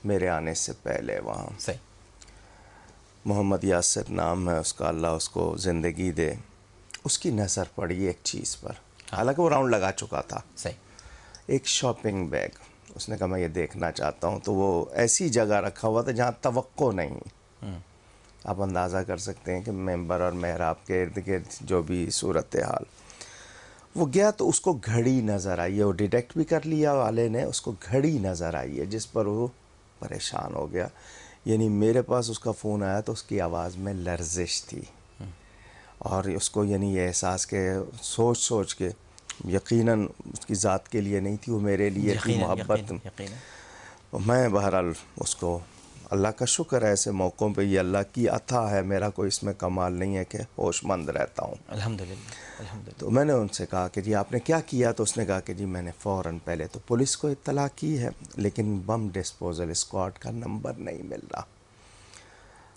میرے آنے سے پہلے وہاں صحیح محمد یاسر نام ہے اس کا، اللہ اس کو زندگی دے، اس کی نظر پڑی ایک چیز پر، حالانکہ وہ راؤنڈ لگا چکا تھا. صحیح ایک شاپنگ بیگ، اس نے کہا میں یہ دیکھنا چاہتا ہوں. تو وہ ایسی جگہ رکھا ہوا تھا جہاں توقع نہیں. آپ اندازہ کر سکتے ہیں کہ ممبر اور محراب کے ارد گرد جو بھی صورتحال. وہ گیا تو اس کو گھڑی نظر آئی ہے، وہ ڈیٹیکٹ بھی کر لیا والے نے، اس کو گھڑی نظر آئی ہے جس پر وہ پریشان ہو گیا. یعنی میرے پاس اس کا فون آیا تو اس کی آواز میں لرزش تھی، اور اس کو یعنی یہ احساس کہ سوچ کے یقیناً اس کی ذات کے لیے نہیں تھی، وہ میرے لیے تھی محبت. میں بہرحال اس کو اللہ کا شکر ہے ایسے موقعوں پہ، یہ اللہ کی عطا ہے، میرا کوئی اس میں کمال نہیں ہے کہ ہوش مند رہتا ہوں الحمدللہ. تو میں نے ان سے کہا کہ جی آپ نے کیا کیا؟ تو اس نے کہا کہ جی میں نے فوراً پہلے تو پولیس کو اطلاع کی ہے، لیکن بم ڈسپوزل اسکواڈ کا نمبر نہیں مل رہا.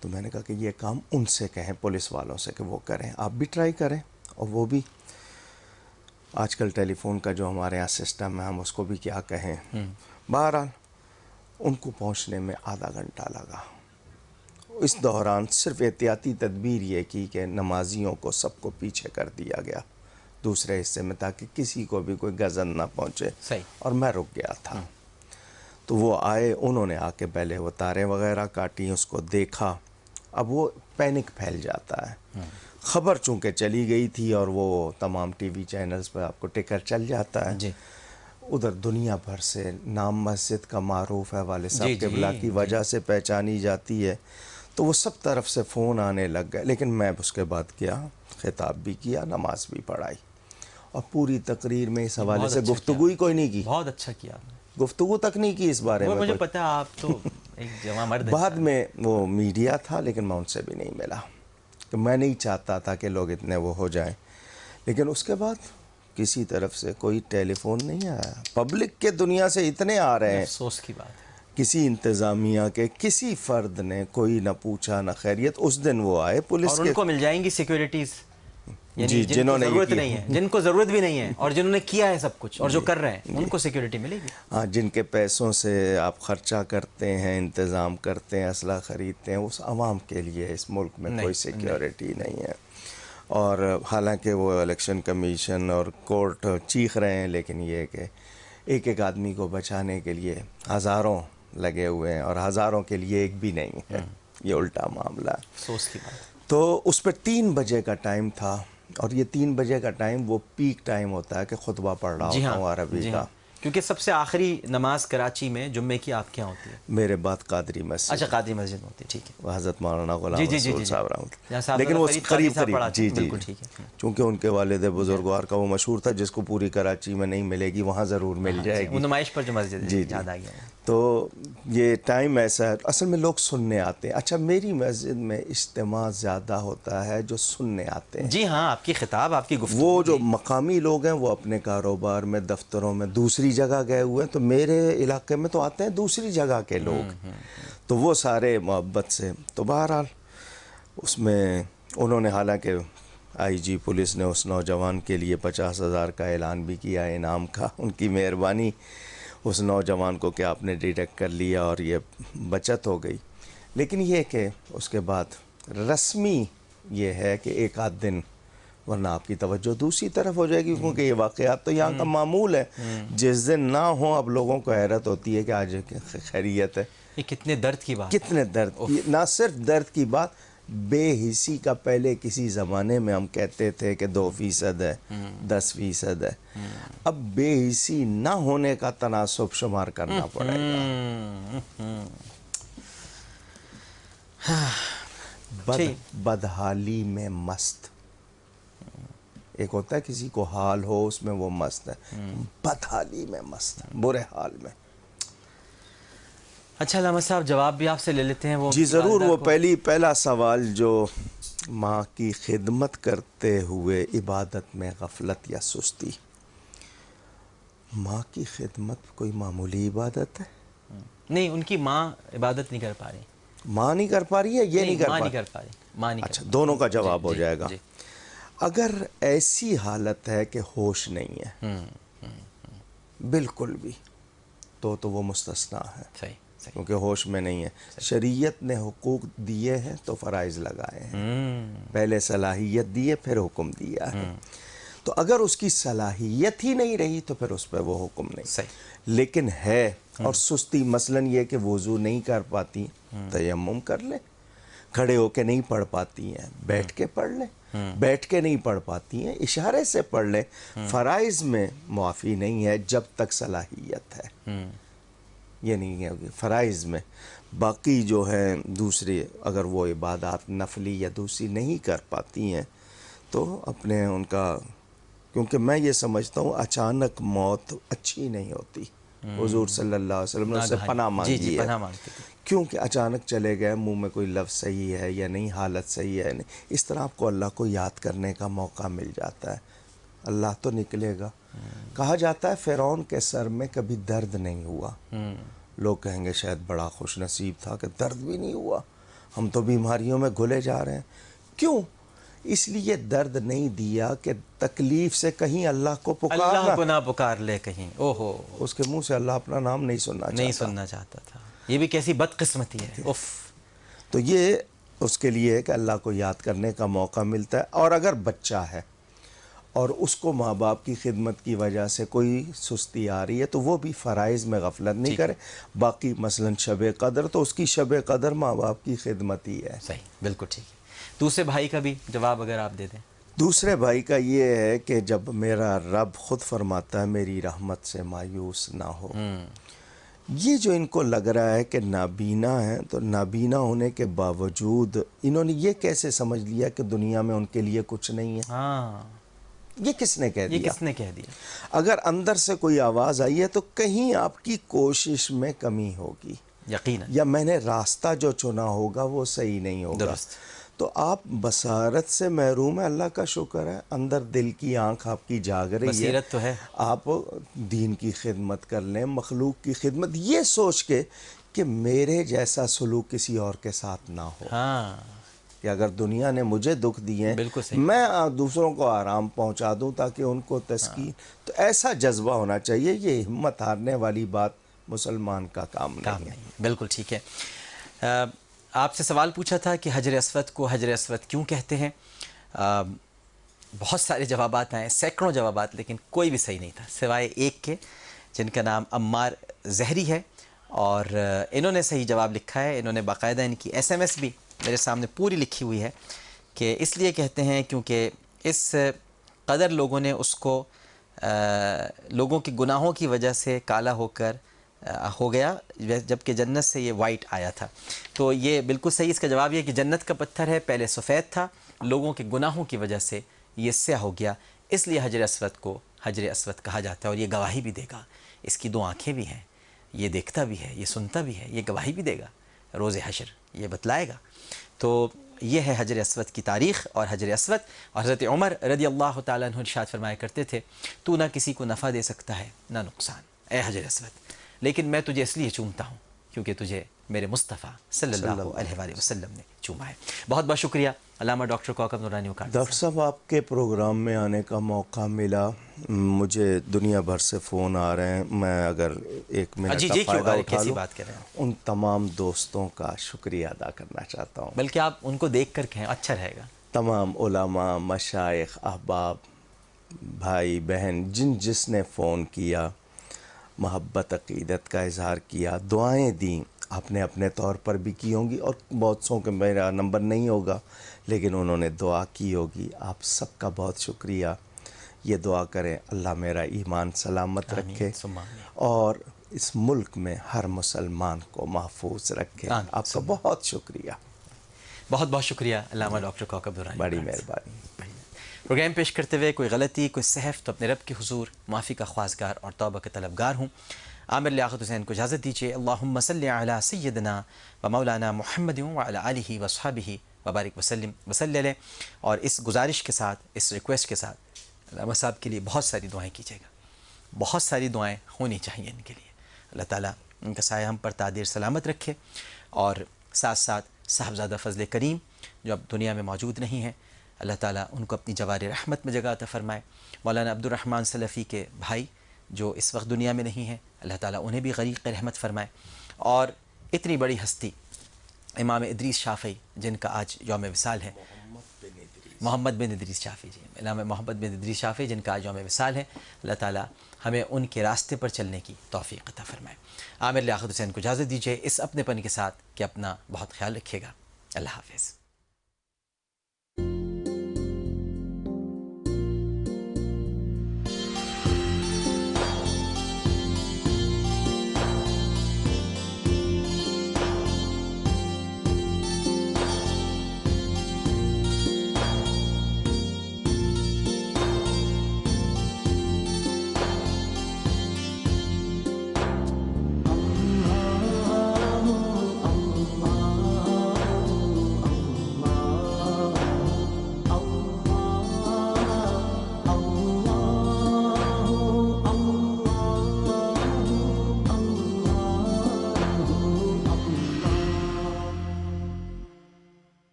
تو میں نے کہا کہ یہ کام ان سے کہیں، پولیس والوں سے، کہ وہ کریں، آپ بھی ٹرائی کریں. اور وہ بھی آج کل ٹیلی فون کا جو ہمارے یہاں سسٹم ہے، ہم اس کو بھی کیا کہیں. بہرحال ان کو پہنچنے میں آدھا گھنٹہ لگا. اس دوران صرف احتیاطی تدبیر یہ کی کہ نمازیوں کو سب کو پیچھے کر دیا گیا دوسرے حصے میں، تاکہ کسی کو بھی کوئی گزن نہ پہنچے. اور میں رک گیا تھا. تو وہ آئے، انہوں نے آ کے پہلے وہ تاریں وغیرہ کاٹی، اس کو دیکھا. اب وہ پینک پھیل جاتا ہے. خبر چونکہ چلی گئی تھی اور وہ تمام ٹی وی چینلز پہ آپ کو ٹکر چل جاتا ہے. ادھر دنیا بھر سے نام مسجد کا معروف ہے، والد صاحب قبلہ کی وجہ سے پہچانی جاتی ہے، تو وہ سب طرف سے فون آنے لگ گئے. لیکن میں اس کے بعد کیا، خطاب بھی کیا، نماز بھی پڑھائی، اور پوری تقریر میں اس حوالے سے گفتگو ہی کوئی نہیں کی. بہت اچھا کیا آپ نے، گفتگو تک نہیں کی اس بارے میں. مجھے پتا آپ تو ایک جوان مرد. بعد میں وہ میڈیا تھا، لیکن میں ان سے بھی نہیں ملا، کہ میں نہیں چاہتا تھا کہ لوگ اتنے وہ ہو جائیں. لیکن اس کے بعد کسی طرف سے کوئی ٹیلی فون نہیں آیا. پبلک کے دنیا سے اتنے آ رہے ہیں، افسوس کی بات ہے. کسی انتظامیہ کے کسی فرد نے کوئی نہ پوچھا نہ خیریت. اس دن وہ آئے پولیس اور ان کو مل جائیں گی سیکیورٹیز، جی جنہوں نے ضرورت نہیں ہے، جن کو ضرورت بھی نہیں ہے، اور جنہوں نے کیا ہے سب کچھ اور جو کر رہے ہیں، ان کو سیکیورٹی ملے گی. ہاں، جن کے پیسوں سے آپ خرچہ کرتے ہیں، انتظام کرتے ہیں، اسلحہ خریدتے ہیں، اس عوام کے لیے اس ملک میں کوئی سیکیورٹی نہیں ہے. اور حالانکہ وہ الیکشن کمیشن اور کورٹ چیخ رہے ہیں، لیکن یہ کہ ایک ایک آدمی کو بچانے کے لیے ہزاروں لگے ہوئے ہیں، اور ہزاروں کے لیے ایک بھی نہیں ہے. یہ الٹا معاملہ ہے. افسوس کی بات. تو اس پہ 3 بجے کا ٹائم تھا، اور یہ 3 بجے کا ٹائم وہ پیک ٹائم ہوتا ہے کہ خطبہ پڑھ رہا ہوتا ہوں عربی کا. کیونکہ سب سے آخری نماز کراچی میں جمعے کی آپ کے یہاں ہوتی ہے. میرے بعد قادری مسجد. اچھا، قادری مسجد ہوتی ہے، ٹھیک ہے. وہ حضرت مولانا غلام رسول صاحب رحمۃ اللہ، لیکن وہ قریب جی بالکل ٹھیک ہے. چونکہ ان کے والد بزرگوار کا وہ مشہور تھا، جس کو پوری کراچی میں نہیں ملے گی وہاں ضرور مل جائے گی. وہ نمائش پر جو مسجد ہے، جی یاد آ گیا. تو یہ ٹائم ایسا ہے، اصل میں لوگ سننے آتے ہیں. اچھا، میری مسجد میں اجتماع زیادہ ہوتا ہے جو سننے آتے ہیں. جی ہاں، آپ کی خطاب، آپ کی گفتگو. وہ جو مقامی لوگ ہیں وہ اپنے کاروبار میں، دفتروں میں، دوسری جگہ گئے ہوئے ہیں، تو میرے علاقے میں تو آتے ہیں دوسری جگہ کے لوگ، تو وہ سارے محبت سے. تو بہرحال اس میں انہوں نے، حالانکہ آئی جی پولیس نے اس نوجوان کے لیے 50,000 کا اعلان بھی کیا انعام کا. ان کی مہربانی اس نوجوان کو کہ آپ نے ڈیٹیکٹ کر لیا اور یہ بچت ہو گئی. لیکن یہ کہ اس کے بعد رسمی یہ ہے کہ ایک آدھ دن، ورنہ آپ کی توجہ دوسری طرف ہو جائے گی، کیونکہ یہ واقعات تو یہاں کا معمول ہے۔ جس دن نہ ہوں اب لوگوں کو حیرت ہوتی ہے کہ آج خیریت ہے۔ یہ کتنے درد کی بات، کتنے درد، نہ صرف درد کی بات، بے حسی کا پہلے کسی زمانے میں ہم کہتے تھے کہ 2% ہے، 10% ہے، اب بے حسی نہ ہونے کا تناسب شمار کرنا پڑے گا۔ بدحالی میں مست، ایک ہوتا ہے کسی کو حال ہو اس میں وہ مست ہے، بدحالی میں مست، برے حال میں۔ اچھا علامہ صاحب، جواب بھی آپ سے لے لیتے ہیں وہ جی ضرور۔ وہ پہلا سوال جو ماں کی خدمت کرتے ہوئے عبادت میں غفلت یا سستی، ماں کی خدمت کوئی معمولی عبادت ہے؟ نہیں، ان کی ماں عبادت نہیں کر پا رہی، ماں نہیں کر پا رہی ہے، یہ نہیں کر پا رہی؟ اچھا، دونوں کا جواب ہو جائے گا۔ اگر ایسی حالت ہے کہ ہوش نہیں ہے بالکل بھی، تو وہ مستثنا ہے، کیونکہ ہوش میں نہیں ہے۔ شریعت نے حقوق دیے ہیں تو فرائض لگائے ہیں، پہلے صلاحیت دیے پھر حکم دیا ہے، تو اگر اس کی صلاحیت ہی نہیں رہی تو پھر اس پہ وہ حکم نہیں، لیکن ہے اور سستی، مثلاً یہ کہ وضو نہیں کر پاتی، تیمم کر لے، کھڑے ہو کے نہیں پڑھ پاتی ہیں بیٹھ کے پڑھ لیں، بیٹھ کے نہیں پڑھ پاتی ہیں اشارے سے پڑھ لیں، فرائض میں معافی نہیں ہے جب تک صلاحیت ہے، یہ نہیں ہے فرائض میں۔ باقی جو ہے دوسری، اگر وہ عبادات نفلی یا دوسری نہیں کر پاتی ہیں تو اپنے ان کا، کیونکہ میں یہ سمجھتا ہوں اچانک موت اچھی نہیں ہوتی، حضور صلی اللہ علیہ وسلم نے اس سے پناہ مانگی ہے، کیونکہ اچانک چلے گئے، منہ میں کوئی لفظ صحیح ہے یا نہیں، حالت صحیح ہے نہیں، اس طرح آپ کو اللہ کو یاد کرنے کا موقع مل جاتا ہے، اللہ تو نکلے گا۔ کہا جاتا ہے فرعون کے سر میں کبھی درد نہیں ہوا، لوگ کہیں گے شاید بڑا خوش نصیب تھا کہ درد بھی نہیں ہوا، ہم تو بیماریوں میں گھلے جا رہے ہیں۔ کیوں؟ اس لیے درد نہیں دیا کہ تکلیف سے کہیں اللہ کو پکارنا، اللہ کو نہ پکار لے کہیں، اوہو، اس کے منہ سے اللہ اپنا نام نہیں سننا چاہتا تھا۔ یہ بھی کیسی بدقسمتی ہے، اف۔ تو یہ اس کے لیے ہے کہ اللہ کو یاد کرنے کا موقع ملتا ہے، اور اگر بچہ ہے اور اس کو ماں باپ کی خدمت کی وجہ سے کوئی سستی آ رہی ہے تو وہ بھی فرائض میں غفلت نہیں کرے۔ باقی مثلا شب قدر، تو اس کی شب قدر ماں باپ کی خدمت ہی ہے۔ صحیح، بالکل ٹھیک ہے۔ دوسرے بھائی کا بھی جواب اگر آپ دے دیں۔ دوسرے بھائی کا یہ ہے کہ جب میرا رب خود فرماتا ہے میری رحمت سے مایوس نہ ہو، یہ جو ان کو لگ رہا ہے کہ نابینا ہے، تو نابینا ہونے کے باوجود انہوں نے یہ کیسے سمجھ لیا کہ دنیا میں ان کے لیے کچھ نہیں ہے؟ یہ کس نے کہہ دیا؟ اگر اندر سے کوئی آواز آئی ہے تو کہیں آپ کی کوشش میں کمی ہوگی، یقیناً، یا میں نے راستہ جو چنا ہوگا وہ صحیح نہیں ہوگا، درست۔ تو آپ بصارت سے محروم ہیں، اللہ کا شکر ہے اندر دل کی آنکھ آپ کی جاگ رہی ہے، بصیرت تو ہے، آپ دین کی خدمت کر لیں، مخلوق کی خدمت، یہ سوچ کے کہ میرے جیسا سلوک کسی اور کے ساتھ نہ ہو، کہ اگر دنیا نے مجھے دکھ دیے میں دوسروں کو آرام پہنچا دوں تاکہ ان کو تسکین، تو ایسا جذبہ ہونا چاہیے۔ یہ ہمت ہارنے والی بات مسلمان کا کام نہیں ہے۔ بالکل ٹھیک ہے۔ آپ سے سوال پوچھا تھا کہ حجر اسود کو حجر اسود کیوں کہتے ہیں؟ بہت سارے جوابات آئے، سینکڑوں جوابات، لیکن کوئی بھی صحیح نہیں تھا سوائے ایک کے، جن کا نام عمار زہری ہے، اور انہوں نے صحیح جواب لکھا ہے۔ انہوں نے باقاعدہ ان کی SMS بھی میرے سامنے پوری لکھی ہوئی ہے کہ اس لیے کہتے ہیں کیونکہ اس قدر لوگوں نے اس کو لوگوں کے گناہوں کی وجہ سے کالا ہو گیا، جبکہ جنت سے یہ وائٹ آیا تھا۔ تو یہ بالکل صحیح، اس کا جواب یہ ہے کہ جنت کا پتھر ہے، پہلے سفید تھا، لوگوں کے گناہوں کی وجہ سے یہ سیاہ ہو گیا، اس لیے حجر اسود کو حجر اسود کہا جاتا ہے، اور یہ گواہی بھی دے گا، اس کی 2 آنکھیں بھی ہیں، یہ دیکھتا بھی ہے، یہ سنتا بھی ہے، یہ گواہی بھی دے گا روز حشر، یہ بتلائے گا۔ تو یہ ہے حجر اسود کی تاریخ اور حجر اسود۔ اور حضرت عمر رضی اللہ تعالیٰ عنہ ارشاد فرمایا کرتے تھے، تو نہ کسی کو نفع دے سکتا ہے نہ نقصان، اے حجر اسود، لیکن میں تجھے اس لیے چومتا ہوں کیونکہ تجھے میرے مصطفیٰ صلی اللہ علیہ وسلم نے چوما ہے۔ بہت بہت شکریہ علامہ ڈاکٹر کوکب نورانی وقار ڈاکٹر صاحب آپ کے پروگرام میں آنے کا موقع ملا، مجھے دنیا بھر سے فون آ رہے ہیں، میں اگر ایک منٹ کا فائدہ اٹھا لوں، بات کر رہے ہیں، ان تمام دوستوں کا شکریہ ادا کرنا چاہتا ہوں، بلکہ آپ ان کو دیکھ کر کہیں اچھا رہے گا، تمام علماء، مشائخ، احباب، بھائی بہن، جس نے فون کیا، محبت عقیدت کا اظہار کیا، دعائیں دیں، آپ نے اپنے طور پر بھی کی ہوں گی، اور بہت سو کے میرا نمبر نہیں ہوگا لیکن انہوں نے دعا کی ہوگی، آپ سب کا بہت شکریہ۔ یہ دعا کریں اللہ میرا ایمان سلامت رکھے اور اس ملک میں ہر مسلمان کو محفوظ رکھے، آپ کا بہت شکریہ، بہت بہت شکریہ علامہ ڈاکٹر کوکب نورانی، بڑی مہربانی۔ پروگرام پیش کرتے ہوئے کوئی غلطی، کوئی سہو تو اپنے رب کے حضور معافی کا خواستگار اور توبہ کے طلبگار ہوں۔ عامر لیاقت حسین کو اجازت دیجیے۔ اللہم صلی علی سیدنا و مولانا محمد وعلی آلہ وصحبہ وبارک وسلم وصلی علیہ۔ اور اس گزارش کے ساتھ، اس ریکویسٹ کے ساتھ علامہ صاحب کے لیے بہت ساری دعائیں کیجیے گا، بہت ساری دعائیں ہونی چاہیے ان کے لیے، اللہ تعالیٰ ان کا سایہ ہم پر تعدیر سلامت رکھے، اور ساتھ ساتھ صاحبزادہ فضل کریم جو اب دنیا میں موجود نہیں ہیں، اللہ تعالیٰ ان کو اپنی جوار رحمت میں جگہ عطا فرمائے۔ مولانا عبد الرحمن سلفی کے بھائی جو اس وقت دنیا میں نہیں ہیں، اللہ تعالیٰ انہیں بھی غریق رحمت فرمائے۔ اور اتنی بڑی ہستی امام ادریس شافعی جن کا آج یوم وصال ہے، محمد بن ادریس شافعی، جی امام محمد بن ادریس شافعی جن کا آج یوم وصال ہے، اللہ تعالیٰ ہمیں ان کے راستے پر چلنے کی توفیق عطا فرمائے۔ عامر لیاقت حسین کو اجازت دیجیے اس اپنے پن کے ساتھ کہ اپنا بہت خیال رکھیے گا۔ اللہ حافظ۔